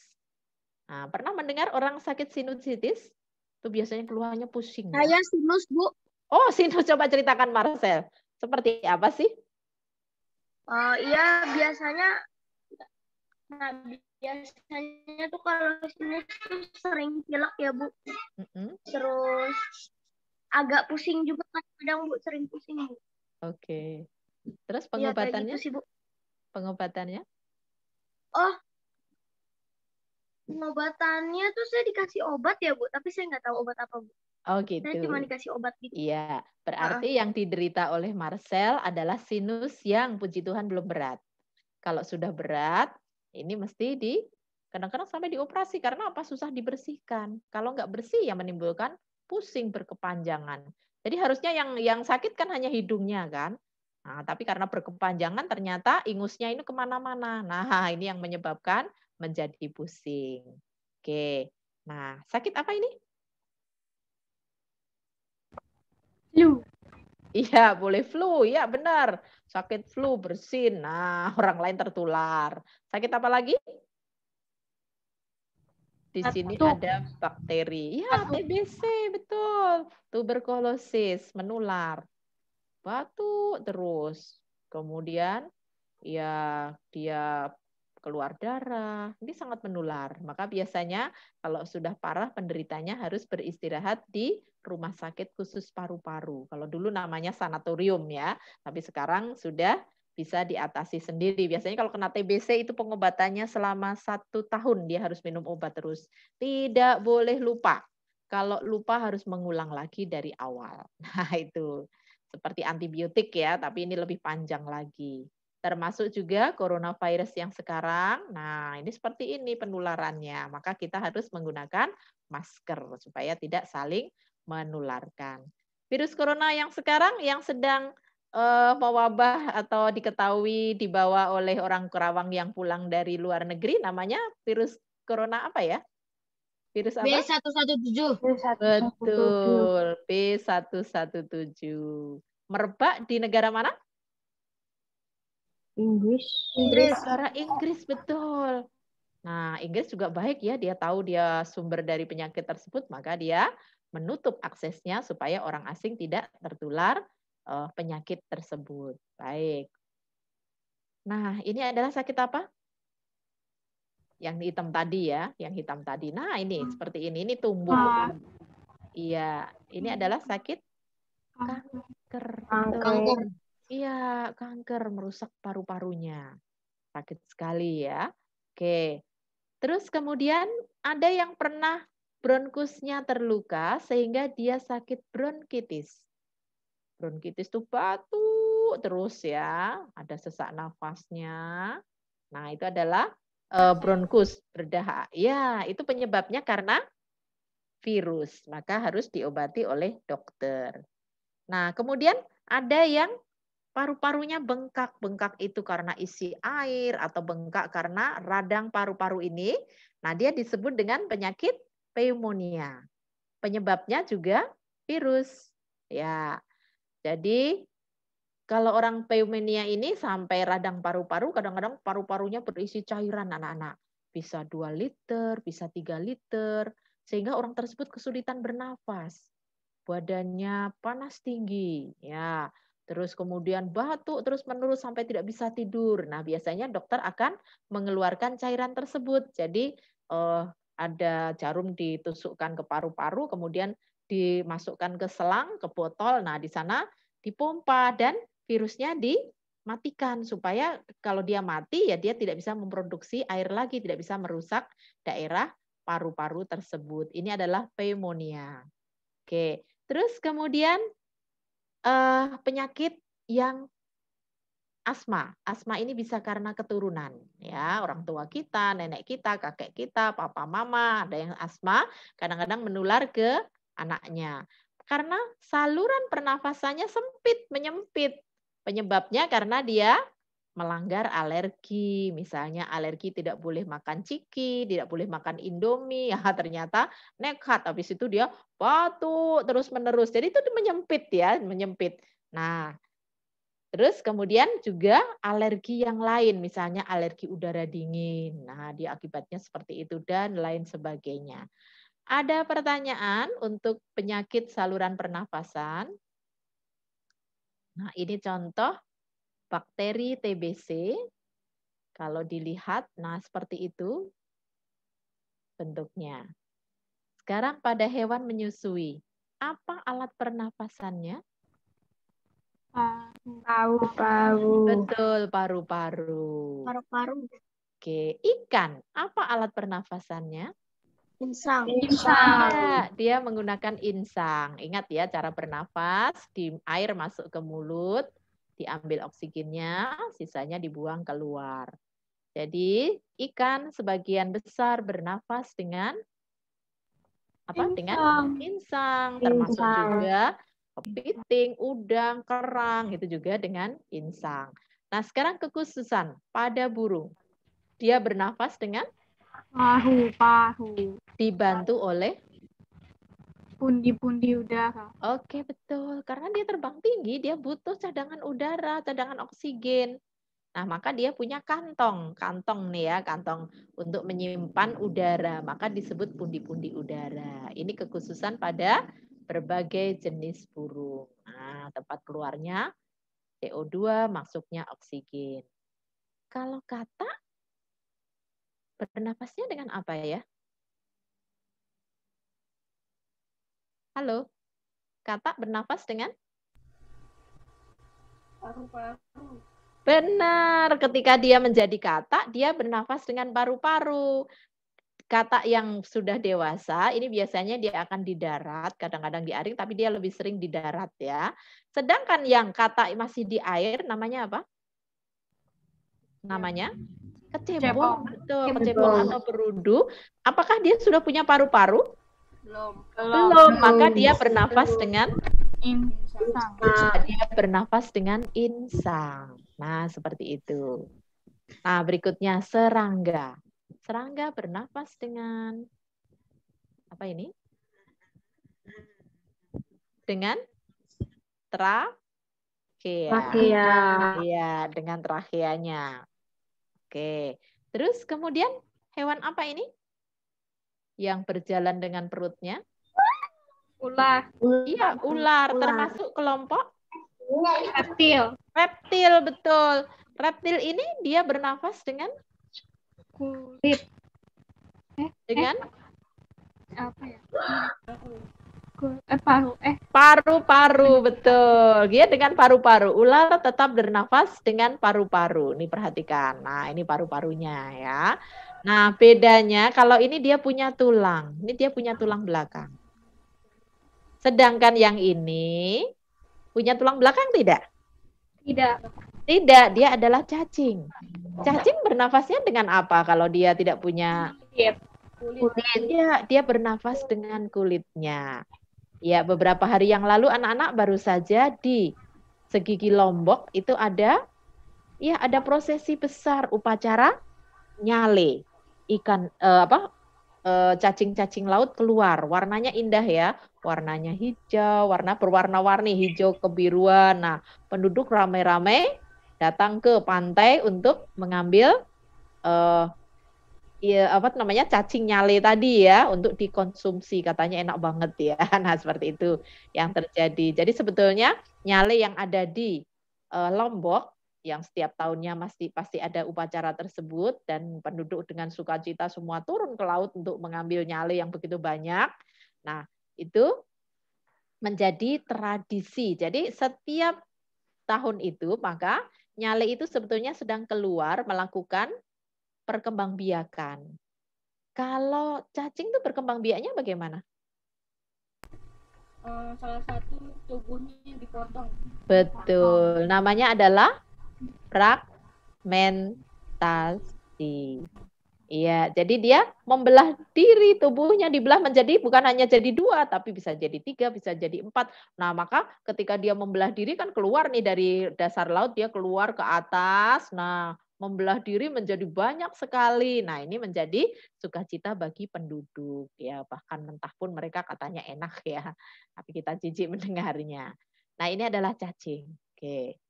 Nah, pernah mendengar orang sakit sinusitis? Itu biasanya keluhannya pusing. Saya sinus, Bu. Oh, sinus. Coba ceritakan, Marcel. Seperti apa sih? Iya, biasanya tuh kalau sinus tuh sering pilek ya, Bu. Terus agak pusing juga kadang, Bu, sering pusing, Bu. Oke. Terus Iya, pengobatannya? kayak gitu sih, Bu. Pengobatannya? Oh, pengobatannya tuh saya dikasih obat ya, Bu. Tapi saya nggak tahu obat apa, Bu. Oh gitu. Saya cuma dikasih obat gitu. Iya, berarti yang diderita oleh Marcel adalah sinus yang puji Tuhan belum berat. Kalau sudah berat, ini mesti kadang-kadang sampai dioperasi karena apa? Susah dibersihkan. Kalau nggak bersih ya menimbulkan pusing berkepanjangan. Jadi harusnya yang sakit kan hanya hidungnya kan. Nah, tapi karena berkepanjangan ternyata ingusnya ini kemana-mana. Nah, ini yang menyebabkan menjadi pusing. Oke. Nah, sakit apa ini? Flu. Iya, boleh flu. Ya, benar. Sakit flu, bersin. Nah, orang lain tertular. Sakit apa lagi? Di sini ada bakteri. Ya, TBC, betul. Tuberkulosis, menular. Batuk terus. Kemudian, ya dia keluar darah. Ini sangat menular. Maka biasanya kalau sudah parah penderitanya harus beristirahat di rumah sakit khusus paru-paru. Kalau dulu namanya sanatorium ya, tapi sekarang sudah bisa diatasi sendiri. Biasanya kalau kena TBC itu pengobatannya selama 1 tahun dia harus minum obat terus. Tidak boleh lupa. Kalau lupa harus mengulang lagi dari awal. Nah itu seperti antibiotik ya, tapi ini lebih panjang lagi. Termasuk juga coronavirus yang sekarang. Nah, ini seperti ini penularannya. Maka kita harus menggunakan masker supaya tidak saling menularkan. Virus corona yang sekarang yang sedang mewabah atau diketahui dibawa oleh orang Kerawang yang pulang dari luar negeri namanya virus corona apa ya? Virus apa? B117. Betul, B117. Merebak di negara mana? Inggris. Negara Inggris, betul. Nah, Inggris juga baik ya, dia tahu dia sumber dari penyakit tersebut, maka dia menutup aksesnya supaya orang asing tidak tertular penyakit tersebut. Baik. Nah, ini adalah sakit apa? Yang hitam tadi ya, yang hitam tadi. Nah, ini seperti ini. Ini tumbuh. Iya, ini adalah sakit kanker. Kanker. Iya, kanker merusak paru-parunya. Sakit sekali ya. Oke. Terus kemudian ada yang pernah bronkusnya terluka sehingga dia sakit bronkitis. Bronkitis itu batuk terus ya, ada sesak nafasnya. Nah, itu adalah bronkus berdahak. Ya, itu penyebabnya karena virus, maka harus diobati oleh dokter. Nah, kemudian ada yang paru-parunya bengkak. Bengkak itu karena isi air atau bengkak karena radang paru-paru ini. Nah, dia disebut dengan penyakit pneumonia. Penyebabnya juga virus. Ya. Jadi kalau orang pneumonia ini sampai radang paru-paru, kadang-kadang paru-parunya berisi cairan anak-anak. Bisa 2 liter, bisa 3 liter, sehingga orang tersebut kesulitan bernafas. Badannya panas tinggi, ya. Terus kemudian batuk terus-menerus sampai tidak bisa tidur. Nah, biasanya dokter akan mengeluarkan cairan tersebut. Jadi ada jarum ditusukkan ke paru-paru, kemudian dimasukkan ke selang, ke botol. Nah, di sana dipompa dan virusnya dimatikan supaya kalau dia mati ya dia tidak bisa memproduksi air lagi, tidak bisa merusak daerah paru-paru tersebut. Ini adalah pneumonia. Oke, terus kemudian penyakit yang asma. Asma ini bisa karena keturunan, ya, orang tua kita, nenek kita, kakek kita, papa mama, ada yang asma, kadang-kadang menular ke anaknya. Karena saluran pernafasannya sempit, menyempit. Penyebabnya karena dia melanggar alergi, misalnya alergi tidak boleh makan ciki, tidak boleh makan indomie, ya ternyata nekat, habis itu dia batuk terus-menerus. Jadi itu menyempit ya, menyempit. Nah, terus kemudian juga alergi yang lain, misalnya alergi udara dingin. Nah, dia akibatnya seperti itu dan lain sebagainya. Ada pertanyaan untuk penyakit saluran pernafasan? Nah, ini contoh bakteri TBC. Kalau dilihat, nah seperti itu bentuknya. Sekarang pada hewan menyusui, apa alat pernafasannya? Paru-paru. Betul, paru-paru. Paru-paru. Oke, ikan, apa alat pernafasannya? Insang. Ya, dia menggunakan insang. Ingat ya, cara bernafas, di air masuk ke mulut, diambil oksigennya, sisanya dibuang keluar. Jadi, ikan sebagian besar bernafas dengan apa? Dengan insang, termasuk juga kepiting, udang, kerang, itu juga dengan insang. Nah, sekarang kekhususan pada burung. Dia bernafas dengan Paru-paru. dibantu oleh Pundi-pundi udara. Oke, betul. Karena dia terbang tinggi, dia butuh cadangan udara, cadangan oksigen. Nah, maka dia punya kantong. Kantong nih ya, kantong untuk menyimpan udara. Maka disebut pundi-pundi udara. Ini kekhususan pada berbagai jenis burung. Nah, tempat keluarnya CO2, masuknya oksigen. Kalau katak, bernafasnya dengan apa ya? Halo? Katak bernafas dengan? Paru-paru. Benar, ketika dia menjadi katak, dia bernafas dengan paru-paru. Katak yang sudah dewasa, ini biasanya dia akan di darat, kadang-kadang di air, tapi dia lebih sering di darat ya. Sedangkan yang katak masih di air, namanya apa? Namanya? Kecebong. Betul, kecebong atau berudu. Apakah dia sudah punya paru-paru? Belum. Maka dia bernafas dengan insang. Dia bernafas dengan insang. Nah, seperti itu. Nah, berikutnya serangga. Serangga bernafas dengan apa ini? Dengan trachea. Iya, dengan tracheanya. Oke. Terus kemudian hewan apa ini? Yang berjalan dengan perutnya? Ular. Iya, ular. Termasuk kelompok? Reptil. Reptil, betul. Reptil ini dia bernafas dengan kulit. Dengan Apa ya? Paru. Paru-paru, betul. Dia dengan paru-paru. Ular tetap bernafas dengan paru-paru. Ini perhatikan. Nah, ini paru-parunya ya. Nah, bedanya kalau ini dia punya tulang. Ini dia punya tulang belakang. Sedangkan yang ini punya tulang belakang tidak? Tidak. Tidak, dia adalah cacing. Cacing bernafasnya dengan apa kalau dia tidak punya kulit? Dia bernafas dengan kulitnya. Ya, beberapa hari yang lalu anak-anak baru saja di Segigi Lombok itu ada prosesi besar upacara nyale. Ikan cacing-cacing laut keluar. Warnanya indah ya. Warnanya hijau, warna berwarna-warni, hijau kebiruan. Nah, penduduk ramai-ramai datang ke pantai untuk mengambil cacing nyale tadi ya untuk dikonsumsi, katanya enak banget ya. Nah, seperti itu yang terjadi. Jadi sebetulnya nyale yang ada di Lombok yang setiap tahunnya pasti ada upacara tersebut dan penduduk dengan sukacita semua turun ke laut untuk mengambil nyale yang begitu banyak. Nah, itu menjadi tradisi. Jadi setiap tahun itu maka nyale itu sebetulnya sedang keluar melakukan perkembangbiakan. Kalau cacing itu perkembangbiaknya bagaimana? Salah satu tubuhnya dipotong. Betul. Namanya adalah fragmentasi. Iya, jadi dia membelah diri, tubuhnya dibelah menjadi bukan hanya jadi 2, tapi bisa jadi 3, bisa jadi 4. Nah, maka ketika dia membelah diri kan keluar nih dari dasar laut, dia keluar ke atas. Nah, membelah diri menjadi banyak sekali. Nah, ini menjadi sukacita bagi penduduk ya, bahkan mentah pun mereka katanya enak ya. Tapi kita jijik mendengarnya. Nah, ini adalah cacing. Oke.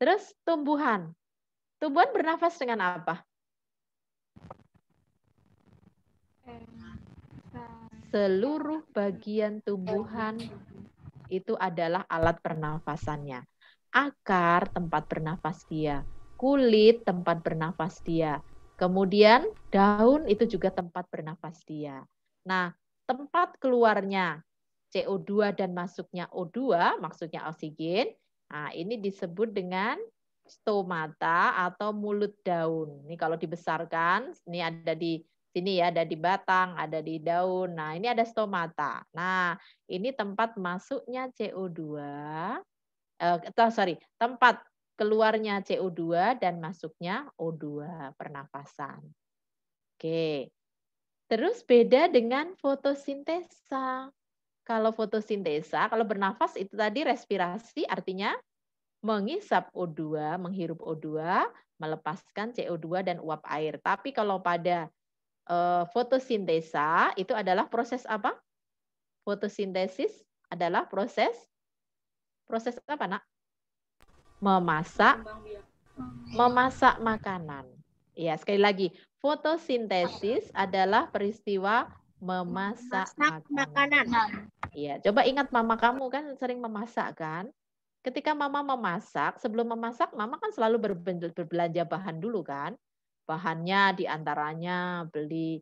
Terus tumbuhan. Tumbuhan bernafas dengan apa? Seluruh bagian tumbuhan itu adalah alat pernafasannya. Akar tempat bernafas dia, kulit tempat bernafas dia, kemudian daun itu juga tempat bernafas dia. Nah, tempat keluarnya CO2 dan masuknya O2, maksudnya oksigen, nah ini disebut dengan stomata atau mulut daun. Ini kalau dibesarkan, ini ada di sini ya, ada di batang, ada di daun. Nah, ini ada stomata. Nah, ini tempat masuknya CO2, tempat keluarnya CO2 dan masuknya O2, pernafasan. Oke. Terus beda dengan fotosintesa. Kalau fotosintesa, kalau bernafas itu tadi respirasi artinya menghisap O2, menghirup O2, melepaskan CO2 dan uap air. Tapi kalau pada fotosintesa itu adalah proses apa? Fotosintesis adalah proses apa, Nak? Memasak makanan. Ya, sekali lagi, fotosintesis adalah peristiwa memasak makanan. Iya, coba ingat mama kamu kan sering memasak kan? Ketika mama memasak, sebelum memasak mama kan selalu berbelanja bahan dulu kan? Bahannya diantaranya beli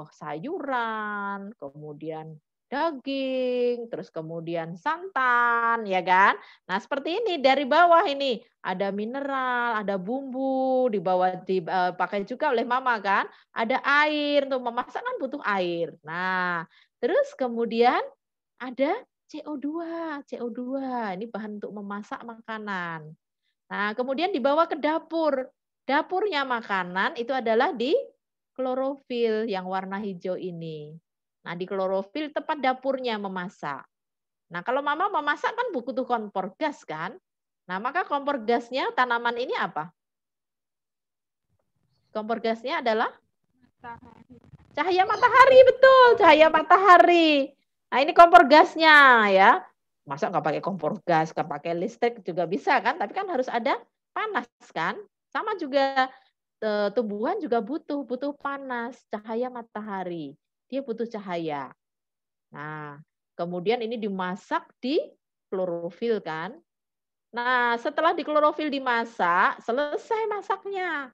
sayuran, kemudian daging, terus kemudian santan, ya kan? Nah, seperti ini dari bawah ini ada mineral, ada bumbu, di bawah dipakai juga oleh mama kan? Ada air, untuk memasak kan butuh air. Nah, terus kemudian ada CO2. Ini bahan untuk memasak makanan. Nah, kemudian dibawa ke dapur. Dapurnya makanan itu adalah di klorofil yang warna hijau ini. Nah, di klorofil tempat dapurnya memasak. Nah, kalau mama memasak kan butuh kompor gas kan? Nah, maka kompor gasnya tanaman ini apa? Kompor gasnya adalah cahaya matahari, betul, cahaya matahari. Nah, ini kompor gasnya ya. Masa nggak pakai kompor gas, nggak pakai listrik juga bisa kan? Tapi kan harus ada panas kan? Sama juga tumbuhan juga butuh panas, cahaya matahari. Dia butuh cahaya. Nah, kemudian ini dimasak di klorofil kan? Nah, setelah diklorofil dimasak, selesai masaknya.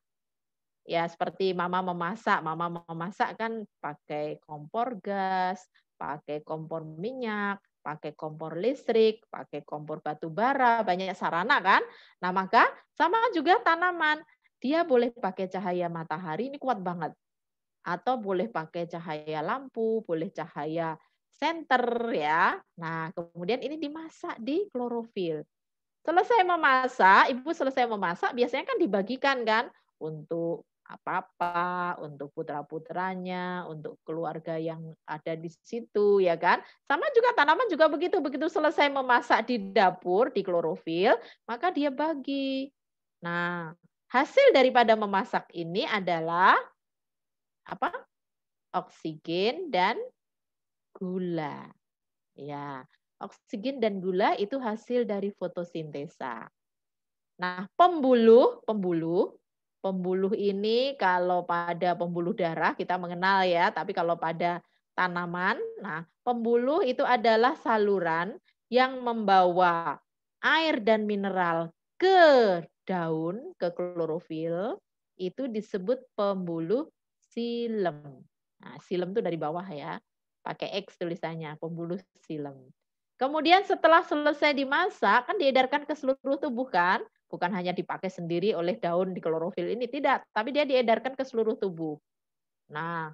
Ya, seperti mama memasak kan pakai kompor gas, pakai kompor minyak, pakai kompor listrik, pakai kompor batu bara, banyak sarana kan. Nah, maka sama juga tanaman. Dia boleh pakai cahaya matahari, ini kuat banget. Atau boleh pakai cahaya lampu, boleh cahaya senter ya. Nah, kemudian ini dimasak di klorofil. Selesai memasak, ibu selesai memasak, biasanya kan dibagikan kan untuk apa-apa, untuk putra-putranya, untuk keluarga yang ada di situ, ya kan? Sama juga tanaman juga begitu, begitu selesai memasak di dapur, di klorofil, maka dia bagi. Nah, hasil daripada memasak ini adalah apa? Oksigen dan gula. Ya, oksigen dan gula itu hasil dari fotosintesa. Nah, pembuluh ini kalau pada pembuluh darah kita mengenal ya, tapi kalau pada tanaman, nah pembuluh itu adalah saluran yang membawa air dan mineral ke daun, ke klorofil, itu disebut pembuluh xilem. Nah, xilem itu dari bawah ya, pakai X tulisannya, pembuluh xilem. Kemudian setelah selesai dimasak, kan diedarkan ke seluruh tubuh kan? Bukan hanya dipakai sendiri oleh daun di klorofil ini, tidak. Tapi dia diedarkan ke seluruh tubuh. Nah,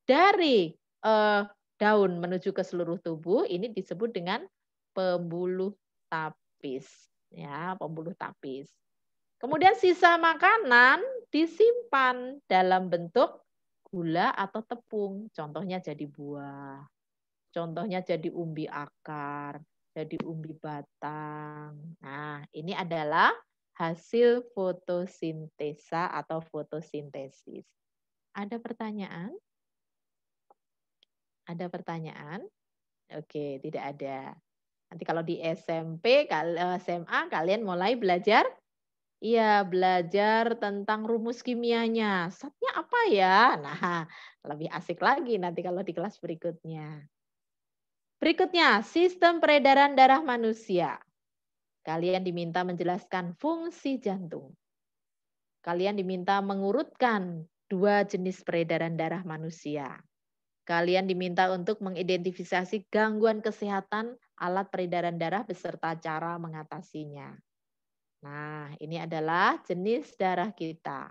dari daun menuju ke seluruh tubuh, ini disebut dengan pembuluh tapis. Ya, pembuluh tapis. Kemudian sisa makanan disimpan dalam bentuk gula atau tepung. Contohnya jadi buah. Contohnya jadi umbi akar, jadi umbi batang. Nah, ini adalah hasil fotosintesa atau fotosintesis. Ada pertanyaan? Ada pertanyaan? Oke, tidak ada. Nanti kalau di SMP, SMA kalian mulai belajar? Iya, belajar tentang rumus kimianya. Zatnya apa ya? Nah, lebih asik lagi nanti kalau di kelas berikutnya. Berikutnya, sistem peredaran darah manusia. Kalian diminta menjelaskan fungsi jantung. Kalian diminta mengurutkan 2 jenis peredaran darah manusia. Kalian diminta untuk mengidentifikasi gangguan kesehatan alat peredaran darah beserta cara mengatasinya. Nah, ini adalah jenis darah kita.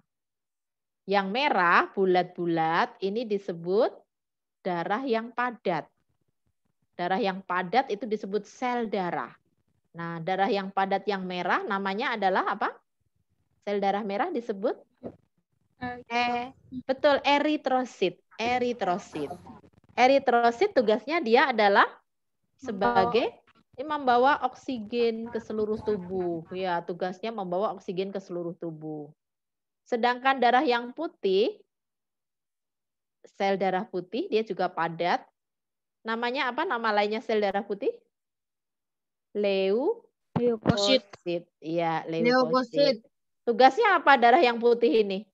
Yang merah, bulat-bulat, ini disebut darah yang padat. Darah yang padat itu disebut sel darah. Nah, darah yang padat yang merah namanya adalah apa? Sel darah merah disebut? Betul, eritrosit. Eritrosit. Eritrosit tugasnya dia adalah sebagai membawa oksigen ke seluruh tubuh. Ya, tugasnya membawa oksigen ke seluruh tubuh. Sedangkan darah yang putih, sel darah putih, dia juga padat. Namanya apa? Nama lainnya sel darah putih? Leukosit. Iya, leukosit. Tugasnya apa darah yang putih ini?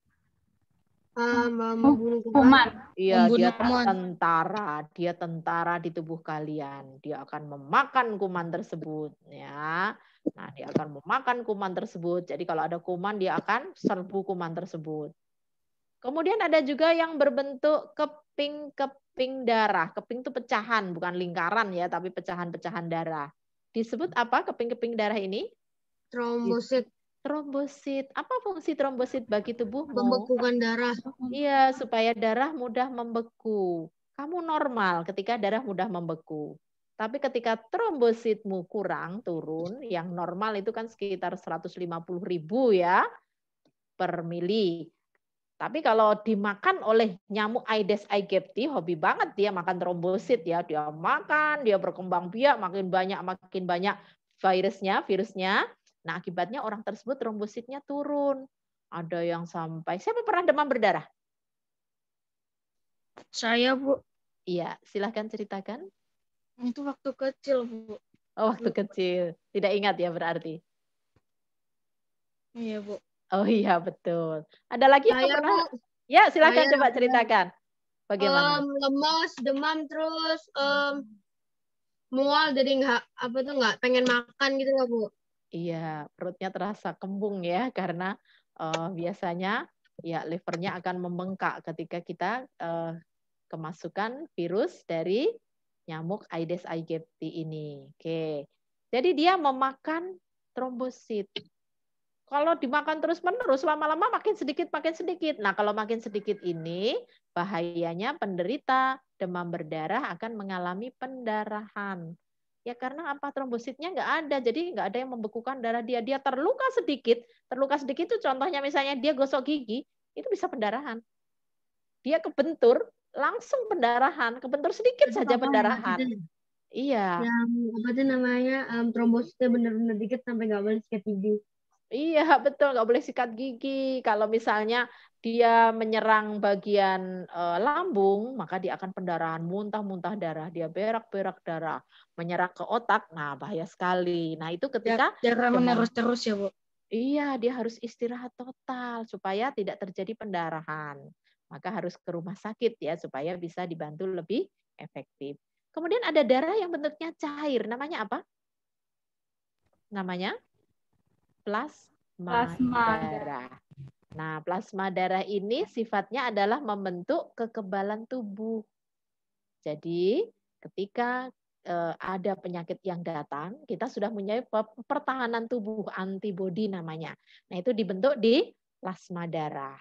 Membunuh kuman. Iya, dia tentara. Dia tentara di tubuh kalian. Dia akan memakan kuman tersebut, ya. Nah, dia akan memakan kuman tersebut. Jadi kalau ada kuman, dia akan serbu kuman tersebut. Kemudian ada juga yang berbentuk keping-keping darah. Keping itu pecahan, bukan lingkaran ya, tapi pecahan-pecahan darah. Disebut apa keping-keping darah ini? Trombosit. Trombosit. Apa fungsi trombosit bagi tubuhmu? Membekukan darah. Iya, supaya darah mudah membeku. Kamu normal ketika darah mudah membeku. Tapi ketika trombositmu kurang, turun, yang normal itu kan sekitar 150.000 ya per mili. Tapi kalau dimakan oleh nyamuk Aedes aegypti, hobi banget dia makan trombosit ya. Dia makan, dia berkembang biak, makin banyak virusnya. Nah, akibatnya orang tersebut trombositnya turun. Ada yang sampai, siapa pernah demam berdarah? Saya, Bu. Iya, silahkan ceritakan. Itu waktu kecil, Bu. Oh, waktu kecil. Tidak ingat ya berarti? Iya, Bu. Oh iya, betul. Ada lagi yang pernah? Bu, ya, silahkan coba ceritakan. Bagaimana? Lemas, demam, terus mual, jadi nggak pengen makan gitu nggak, Bu? Iya, perutnya terasa kembung ya, karena biasanya ya livernya akan membengkak ketika kita kemasukan virus dari nyamuk Aedes aegypti ini. Oke, jadi dia memakan trombosit. Kalau dimakan terus-menerus, lama-lama makin sedikit, makin sedikit. Nah, kalau makin sedikit ini, bahayanya penderita demam berdarah akan mengalami pendarahan. Ya karena apa? Trombositnya nggak ada, jadi nggak ada yang membekukan darah dia. Dia terluka sedikit itu contohnya misalnya dia gosok gigi, itu bisa pendarahan. Dia kebentur, langsung pendarahan. Kebentur sedikit saja pendarahan. Iya. Yang apa sih namanya trombositnya benar-benar dikit sampai nggak boleh sikat gigi. Iya betul, nggak boleh sikat gigi. Kalau misalnya dia menyerang bagian lambung, maka dia akan pendarahan, muntah-muntah darah, dia berak-berak darah, menyerang ke otak, nah bahaya sekali. Nah itu ketika Darah menerus terus ya Bu. Iya, dia harus istirahat total supaya tidak terjadi pendarahan. Maka harus ke rumah sakit ya supaya bisa dibantu lebih efektif. Kemudian ada darah yang bentuknya cair, namanya apa? Namanya plasma darah. Nah, plasma darah ini sifatnya adalah membentuk kekebalan tubuh. Jadi, ketika ada penyakit yang datang, kita sudah punya pertahanan tubuh, antibodi namanya. Nah, itu dibentuk di plasma darah.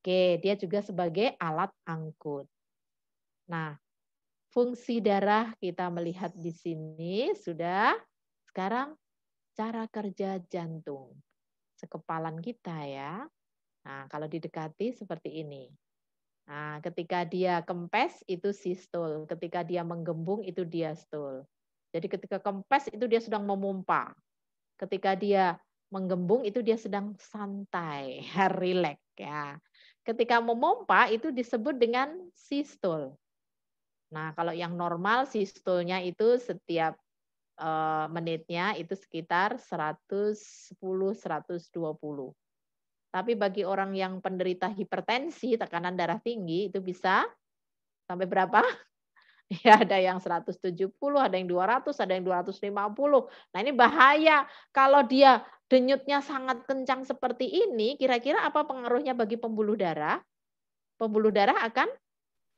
Oke, dia juga sebagai alat angkut. Nah, fungsi darah kita melihat di sini sudah. Sekarang cara kerja jantung. Sekepalan kita ya. Nah, kalau didekati seperti ini. Nah, ketika dia kempes itu sistol, ketika dia menggembung itu diastol. Jadi ketika kempes itu dia sedang memompa. Ketika dia menggembung itu dia sedang santai, rileks ya. Ketika memompa itu disebut dengan sistol. Nah, kalau yang normal sistolnya itu setiap menitnya itu sekitar 110-120. Tapi bagi orang yang penderita hipertensi, tekanan darah tinggi itu bisa sampai berapa? Ya ada yang 170, ada yang 200, ada yang 250. Nah, ini bahaya kalau dia denyutnya sangat kencang seperti ini, kira-kira apa pengaruhnya bagi pembuluh darah? Pembuluh darah akan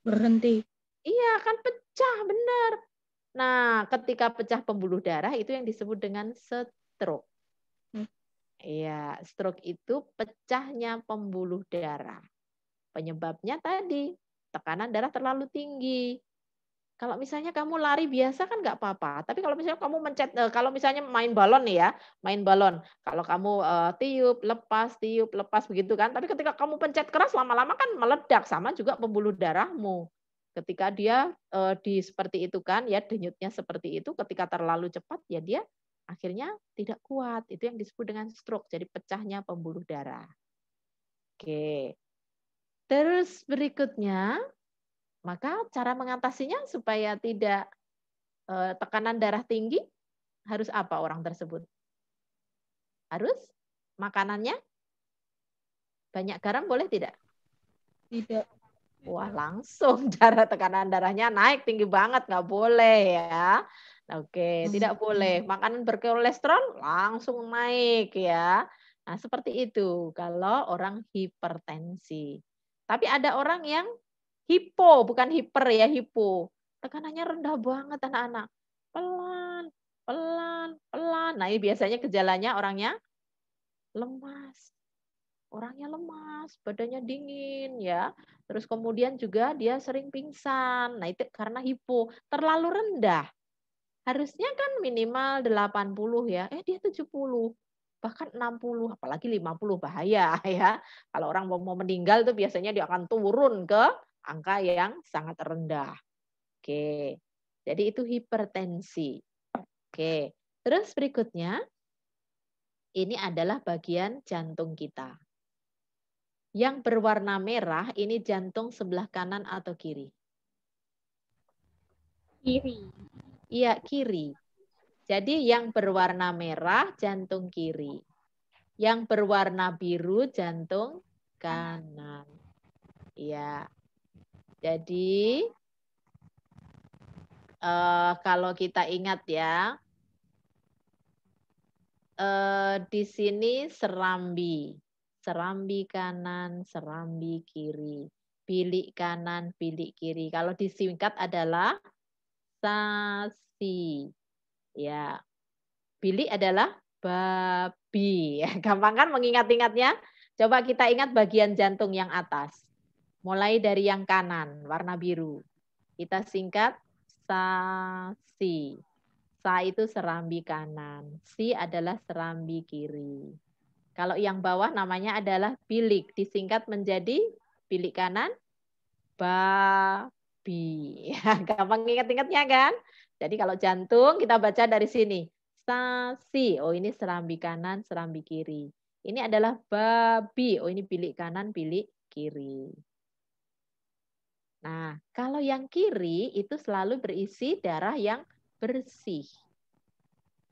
berhenti. Iya, akan pecah, benar. Nah, ketika pecah pembuluh darah itu yang disebut dengan stroke. Iya, stroke itu pecahnya pembuluh darah. Penyebabnya tadi, tekanan darah terlalu tinggi. Kalau misalnya kamu lari biasa kan nggak apa-apa. Tapi kalau misalnya kamu kalau misalnya main balon nih ya, main balon. Kalau kamu tiup, lepas begitu kan. Tapi ketika kamu pencet keras lama-lama kan meledak, sama juga pembuluh darahmu. Ketika dia seperti itu kan, ya denyutnya seperti itu, ketika terlalu cepat ya dia akhirnya tidak kuat. Itu yang disebut dengan stroke, jadi pecahnya pembuluh darah. Oke. Terus berikutnya, maka cara mengatasinya supaya tidak tekanan darah tinggi, harus apa orang tersebut? Harus makanannya banyak garam boleh tidak? Tidak. Wah langsung tekanan darahnya naik tinggi banget, nggak boleh ya. Oke, tidak boleh. Makanan berkolesterol langsung naik ya. Nah seperti itu kalau orang hipertensi. Tapi ada orang yang hipo, bukan hiper ya, hipo. Tekanannya rendah banget anak-anak. Pelan, pelan, pelan. Nah ini biasanya gejalanya orangnya lemas. Orangnya lemas, badannya dingin ya. Terus kemudian juga dia sering pingsan. Nah, itu karena hipo, terlalu rendah. Harusnya kan minimal 80 ya. Dia 70. Bahkan 60, apalagi 50 bahaya ya. Kalau orang mau meninggal tuh biasanya dia akan turun ke angka yang sangat rendah. Oke. Jadi itu hipertensi. Oke. Terus berikutnya ini adalah bagian jantung kita. Yang berwarna merah ini jantung sebelah kanan atau kiri? Kiri. Iya, kiri. Jadi yang berwarna merah jantung kiri. Yang berwarna biru jantung kanan. Iya. Jadi kalau kita ingat ya, di sini serambi. Serambi kanan, serambi kiri. Bilik kanan, bilik kiri. Kalau disingkat adalah sasi. Ya. Bilik adalah babi. Gampang kan mengingat-ingatnya? Coba kita ingat bagian jantung yang atas. Mulai dari yang kanan, warna biru. Kita singkat sasi. Sa itu serambi kanan. Si adalah serambi kiri. Kalau yang bawah namanya adalah bilik. Disingkat menjadi bilik kanan, babi. Gampang ingat-ingatnya kan? Jadi kalau jantung kita baca dari sini. Sasi. Oh ini serambi kanan, serambi kiri. Ini adalah babi. Oh ini bilik kanan, bilik kiri. Nah, kalau yang kiri itu selalu berisi darah yang bersih.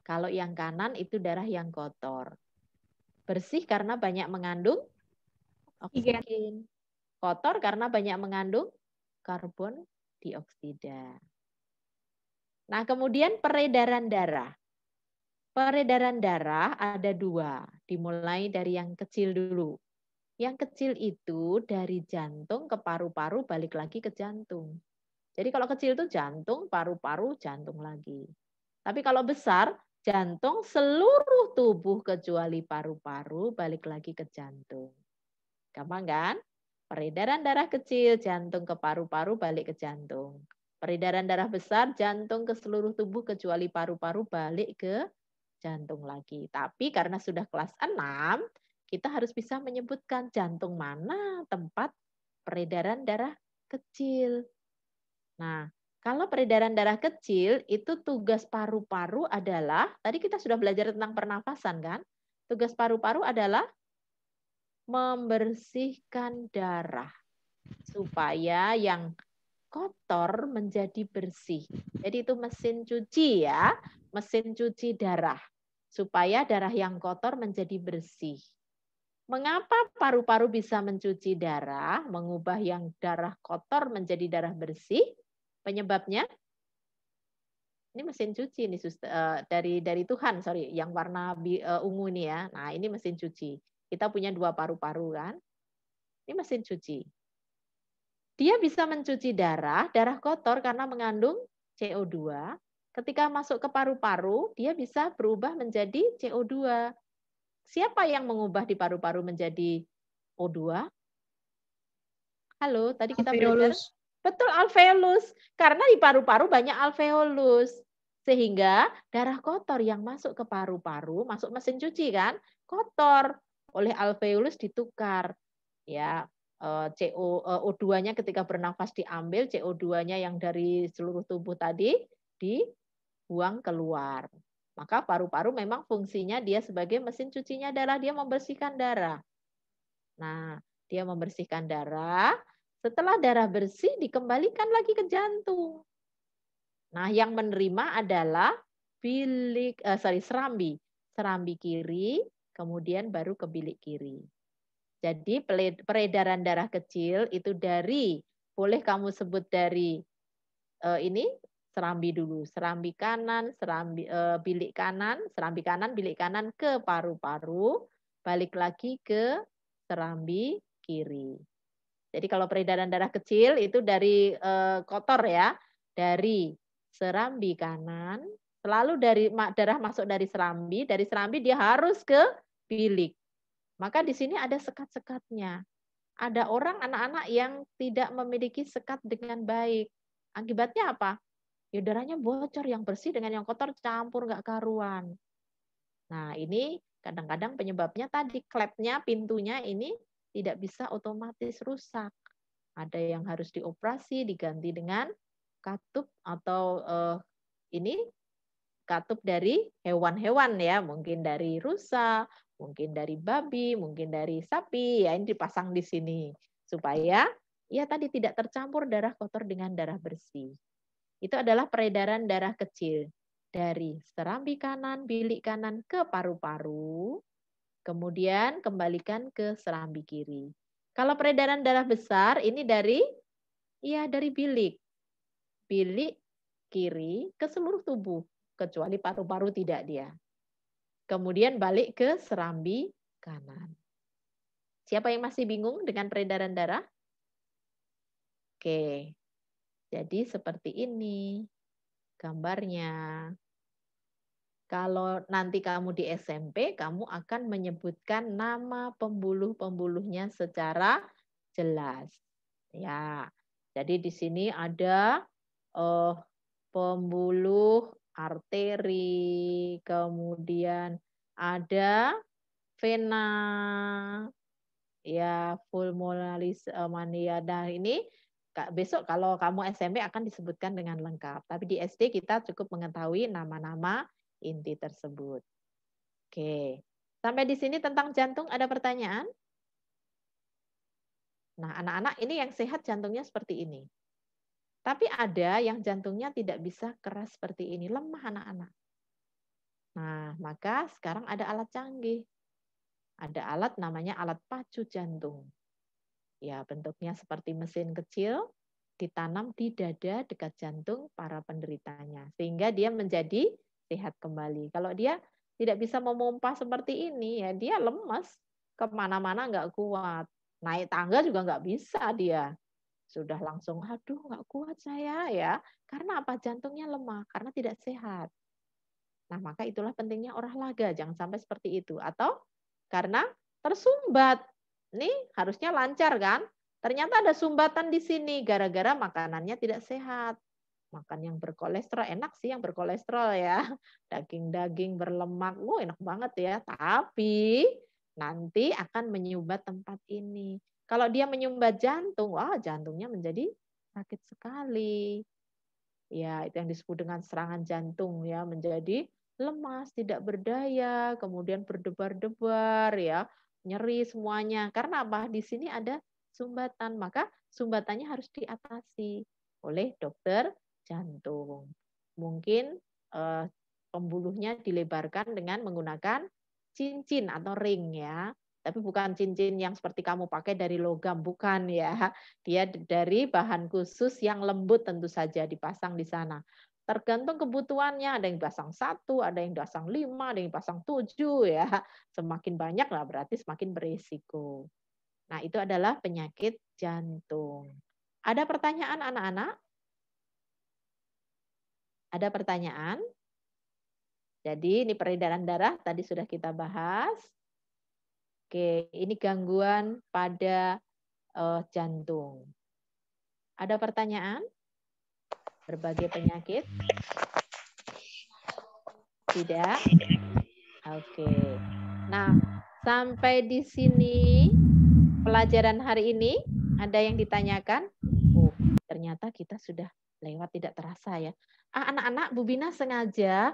Kalau yang kanan itu darah yang kotor. Bersih karena banyak mengandung oksigen. Kotor karena banyak mengandung karbon dioksida. Nah, kemudian peredaran darah. Peredaran darah ada dua. Dimulai dari yang kecil dulu. Yang kecil itu dari jantung ke paru-paru balik lagi ke jantung. Jadi kalau kecil itu jantung, paru-paru, jantung lagi. Tapi kalau besar, jantung seluruh tubuh kecuali paru-paru balik lagi ke jantung. Gampang kan? Peredaran darah kecil, jantung ke paru-paru balik ke jantung. Peredaran darah besar, jantung ke seluruh tubuh kecuali paru-paru balik ke jantung lagi. Tapi karena sudah kelas 6, kita harus bisa menyebutkan jantung mana tempat peredaran darah kecil. Nah, kalau peredaran darah kecil itu tugas paru-paru adalah, tadi kita sudah belajar tentang pernafasan kan? Tugas paru-paru adalah membersihkan darah supaya yang kotor menjadi bersih. Jadi itu mesin cuci ya, mesin cuci darah supaya darah yang kotor menjadi bersih. Mengapa paru-paru bisa mencuci darah, mengubah yang darah kotor menjadi darah bersih? Penyebabnya? Ini mesin cuci ini dari Tuhan, sorry, yang warna ungu ini ya. Nah, ini mesin cuci. Kita punya 2 paru-paru kan? Ini mesin cuci. Dia bisa mencuci darah kotor karena mengandung CO2. Ketika masuk ke paru-paru, dia bisa berubah menjadi CO2. Siapa yang mengubah di paru-paru menjadi O2? Halo, tadi kita belajar. Betul, alveolus. Karena di paru-paru banyak alveolus. Sehingga darah kotor yang masuk ke paru-paru, masuk mesin cuci kan, kotor. Oleh alveolus ditukar. Ya, O2-nya ketika bernafas diambil, CO2-nya yang dari seluruh tubuh tadi dibuang keluar. Maka paru-paru memang fungsinya dia sebagai mesin cucinya darah, dia membersihkan darah. Nah, dia membersihkan darah, setelah darah bersih dikembalikan lagi ke jantung. Nah, yang menerima adalah serambi. Serambi kiri, kemudian baru ke bilik kiri. Jadi peredaran darah kecil itu dari, boleh kamu sebut dari ini, serambi dulu, serambi kanan, bilik kanan, serambi kanan, bilik kanan ke paru-paru, balik lagi ke serambi kiri. Jadi kalau peredaran darah kecil itu dari kotor ya, dari serambi kanan, selalu dari darah masuk dari serambi dia harus ke bilik. Maka di sini ada sekat-sekatnya. Ada orang, anak-anak yang tidak memiliki sekat dengan baik. Akibatnya apa? Ya darahnya bocor, yang bersih dengan yang kotor campur nggak karuan. Nah ini kadang-kadang penyebabnya tadi klepnya, pintunya ini tidak bisa otomatis rusak. Ada yang harus dioperasi, diganti dengan katup atau ini katup dari hewan-hewan ya, mungkin dari rusa, mungkin dari babi, mungkin dari sapi, ya ini dipasang di sini supaya ya tadi tidak tercampur darah kotor dengan darah bersih. Itu adalah peredaran darah kecil dari serambi kanan, bilik kanan ke paru-paru, kemudian kembalikan ke serambi kiri. Kalau peredaran darah besar ini dari bilik. Bilik kiri ke seluruh tubuh, kecuali paru-paru tidak dia. kemudian balik ke serambi kanan. Siapa yang masih bingung dengan peredaran darah? Oke, jadi seperti ini gambarnya. Kalau nanti kamu di SMP, kamu akan menyebutkan nama pembuluh-pembuluhnya secara jelas. Ya, jadi di sini ada pembuluh arteri, kemudian ada vena, ya pulmonalis mania. Nah ini besok kalau kamu SMP akan disebutkan dengan lengkap. Tapi di SD kita cukup mengetahui nama-nama inti tersebut. Oke, sampai di sini tentang jantung ada pertanyaan? Nah, anak-anak ini yang sehat jantungnya seperti ini. Tapi ada yang jantungnya tidak bisa keras seperti ini, lemah anak-anak. Nah, maka sekarang ada alat canggih. Ada alat namanya alat pacu jantung. Ya, bentuknya seperti mesin kecil, ditanam di dada dekat jantung para penderitanya. Sehingga dia menjadi sehat kembali. Kalau dia tidak bisa memompa seperti ini, ya dia lemas. Kemana-mana nggak kuat. Naik tangga juga nggak bisa dia. Sudah langsung, aduh nggak kuat saya ya. Karena apa? Jantungnya lemah, karena tidak sehat. Nah, maka itulah pentingnya olahraga. Jangan sampai seperti itu. Atau karena tersumbat. Nih harusnya lancar kan? Ternyata ada sumbatan di sini gara-gara makanannya tidak sehat. Makan yang berkolesterol, enak sih yang berkolesterol ya. Daging-daging berlemak, enak banget ya. Tapi nanti akan menyumbat tempat ini. Kalau dia menyumbat jantung, wah jantungnya menjadi sakit sekali. Ya, itu yang disebut dengan serangan jantung ya, menjadi lemas, tidak berdaya, kemudian berdebar-debar ya, nyeri semuanya. Karena apa? Di sini ada sumbatan, maka sumbatannya harus diatasi oleh dokter jantung. Mungkin pembuluhnya dilebarkan dengan menggunakan cincin atau ring ya. Tapi bukan cincin yang seperti kamu pakai dari logam, bukan ya. Dia dari bahan khusus yang lembut tentu saja dipasang di sana. Tergantung kebutuhannya, ada yang pasang 1, ada yang pasang 5, ada yang pasang 7 ya. Semakin banyak lah berarti semakin berisiko. Nah, itu adalah penyakit jantung. Ada pertanyaan anak-anak? Ada pertanyaan? Jadi ini peredaran darah tadi sudah kita bahas. Oke, ini gangguan pada jantung. Ada pertanyaan? Berbagai penyakit? Tidak? Oke. Nah, sampai di sini pelajaran hari ini ada yang ditanyakan? Oh, ternyata kita sudah lewat tidak terasa ya. Anak-anak, Bu Bina sengaja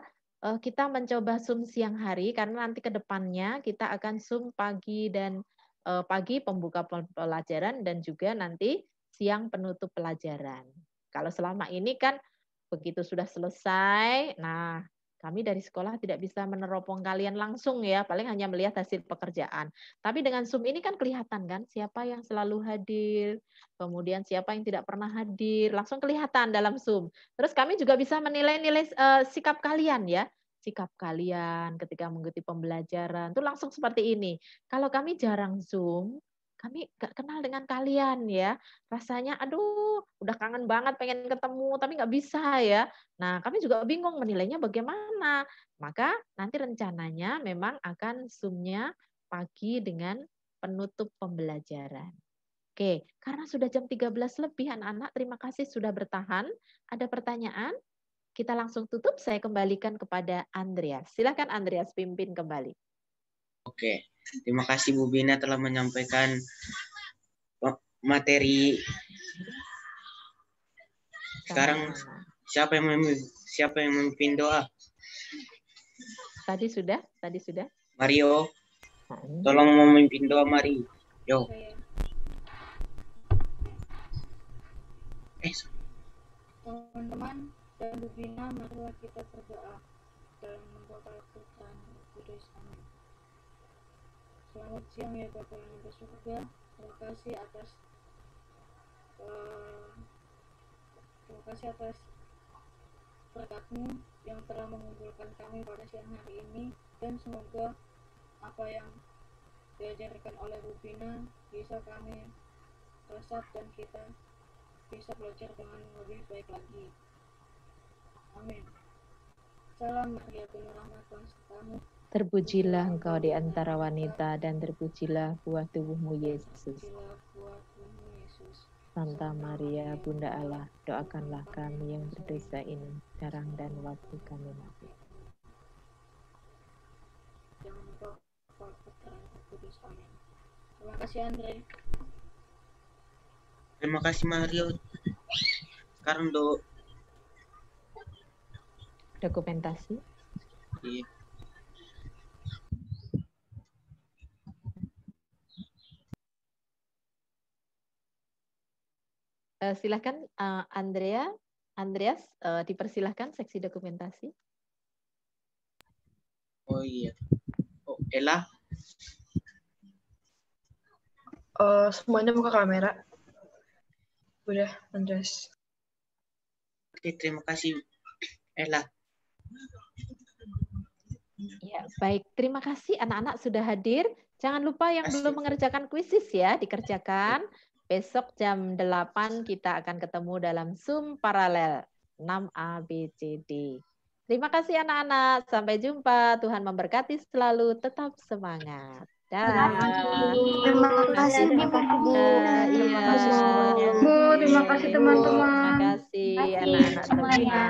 kita mencoba Zoom siang hari karena nanti ke depannya kita akan Zoom pagi dan pagi pembuka pelajaran dan juga nanti siang penutup pelajaran. Kalau selama ini kan begitu sudah selesai, nah kami dari sekolah tidak bisa meneropong kalian langsung ya, paling hanya melihat hasil pekerjaan. Tapi dengan Zoom ini kan kelihatan kan siapa yang selalu hadir, kemudian siapa yang tidak pernah hadir, langsung kelihatan dalam Zoom. Terus kami juga bisa menilai-nilai sikap kalian ya. Sikap kalian ketika mengikuti pembelajaran itu langsung seperti ini. Kalau kami jarang Zoom, kami gak kenal dengan kalian ya. Rasanya aduh udah kangen banget pengen ketemu tapi nggak bisa ya. Nah kami juga bingung menilainya bagaimana. Maka nanti rencananya memang akan Zoom-nya pagi dengan penutup pembelajaran. Oke, karena sudah jam 13 lebih anak-anak, terima kasih sudah bertahan. Ada pertanyaan? Kita langsung tutup, saya kembalikan kepada Andreas. Silakan Andreas pimpin kembali. Oke, terima kasih Bu Bina telah menyampaikan materi. Sekarang siapa yang memimpin doa? Tadi sudah. Mario, tolong memimpin doa Mari. Yo. Teman-teman dan Bu Bina, marilah kita berdoa dalam membawa Al-Quran Kudus. Amin. Selamat siang ya Bapak yang di surga. Terima kasih atas berkat-Mu yang telah mengumpulkan kami pada siang hari ini, dan semoga apa yang diajarkan oleh Bu Vina bisa kami resap dan kita bisa belajar dengan lebih baik lagi. Amin. Salam Maria penuh rahmat Tuhan sertamu. Terpujilah engkau di antara wanita dan terpujilah buah tubuhmu Yesus. Santa Maria, Bunda Allah, doakanlah kami yang berdosa ini, sekarang dan waktu kami mati. Jangan lupa Putra dan Kudus. Amin. Terima kasih Andre. Terima kasih Mario. Sekarang dokumentasi. Iya. Silahkan Andreas, dipersilahkan seksi dokumentasi. Oh iya. Oh, Ella. Semuanya buka kamera. Udah, Andreas. Oke, terima kasih Ella. Ya, baik. Terima kasih anak-anak sudah hadir. Jangan lupa yang belum mengerjakan kuisis ya, dikerjakan. Besok jam 8 kita akan ketemu dalam Zoom paralel 6ABCD. Terima kasih anak-anak. Sampai jumpa. Tuhan memberkati selalu. Tetap semangat. Terima kasih Bu. Terima kasih semuanya. Bu, terima kasih teman-teman. Terima kasih anak-anak semuanya.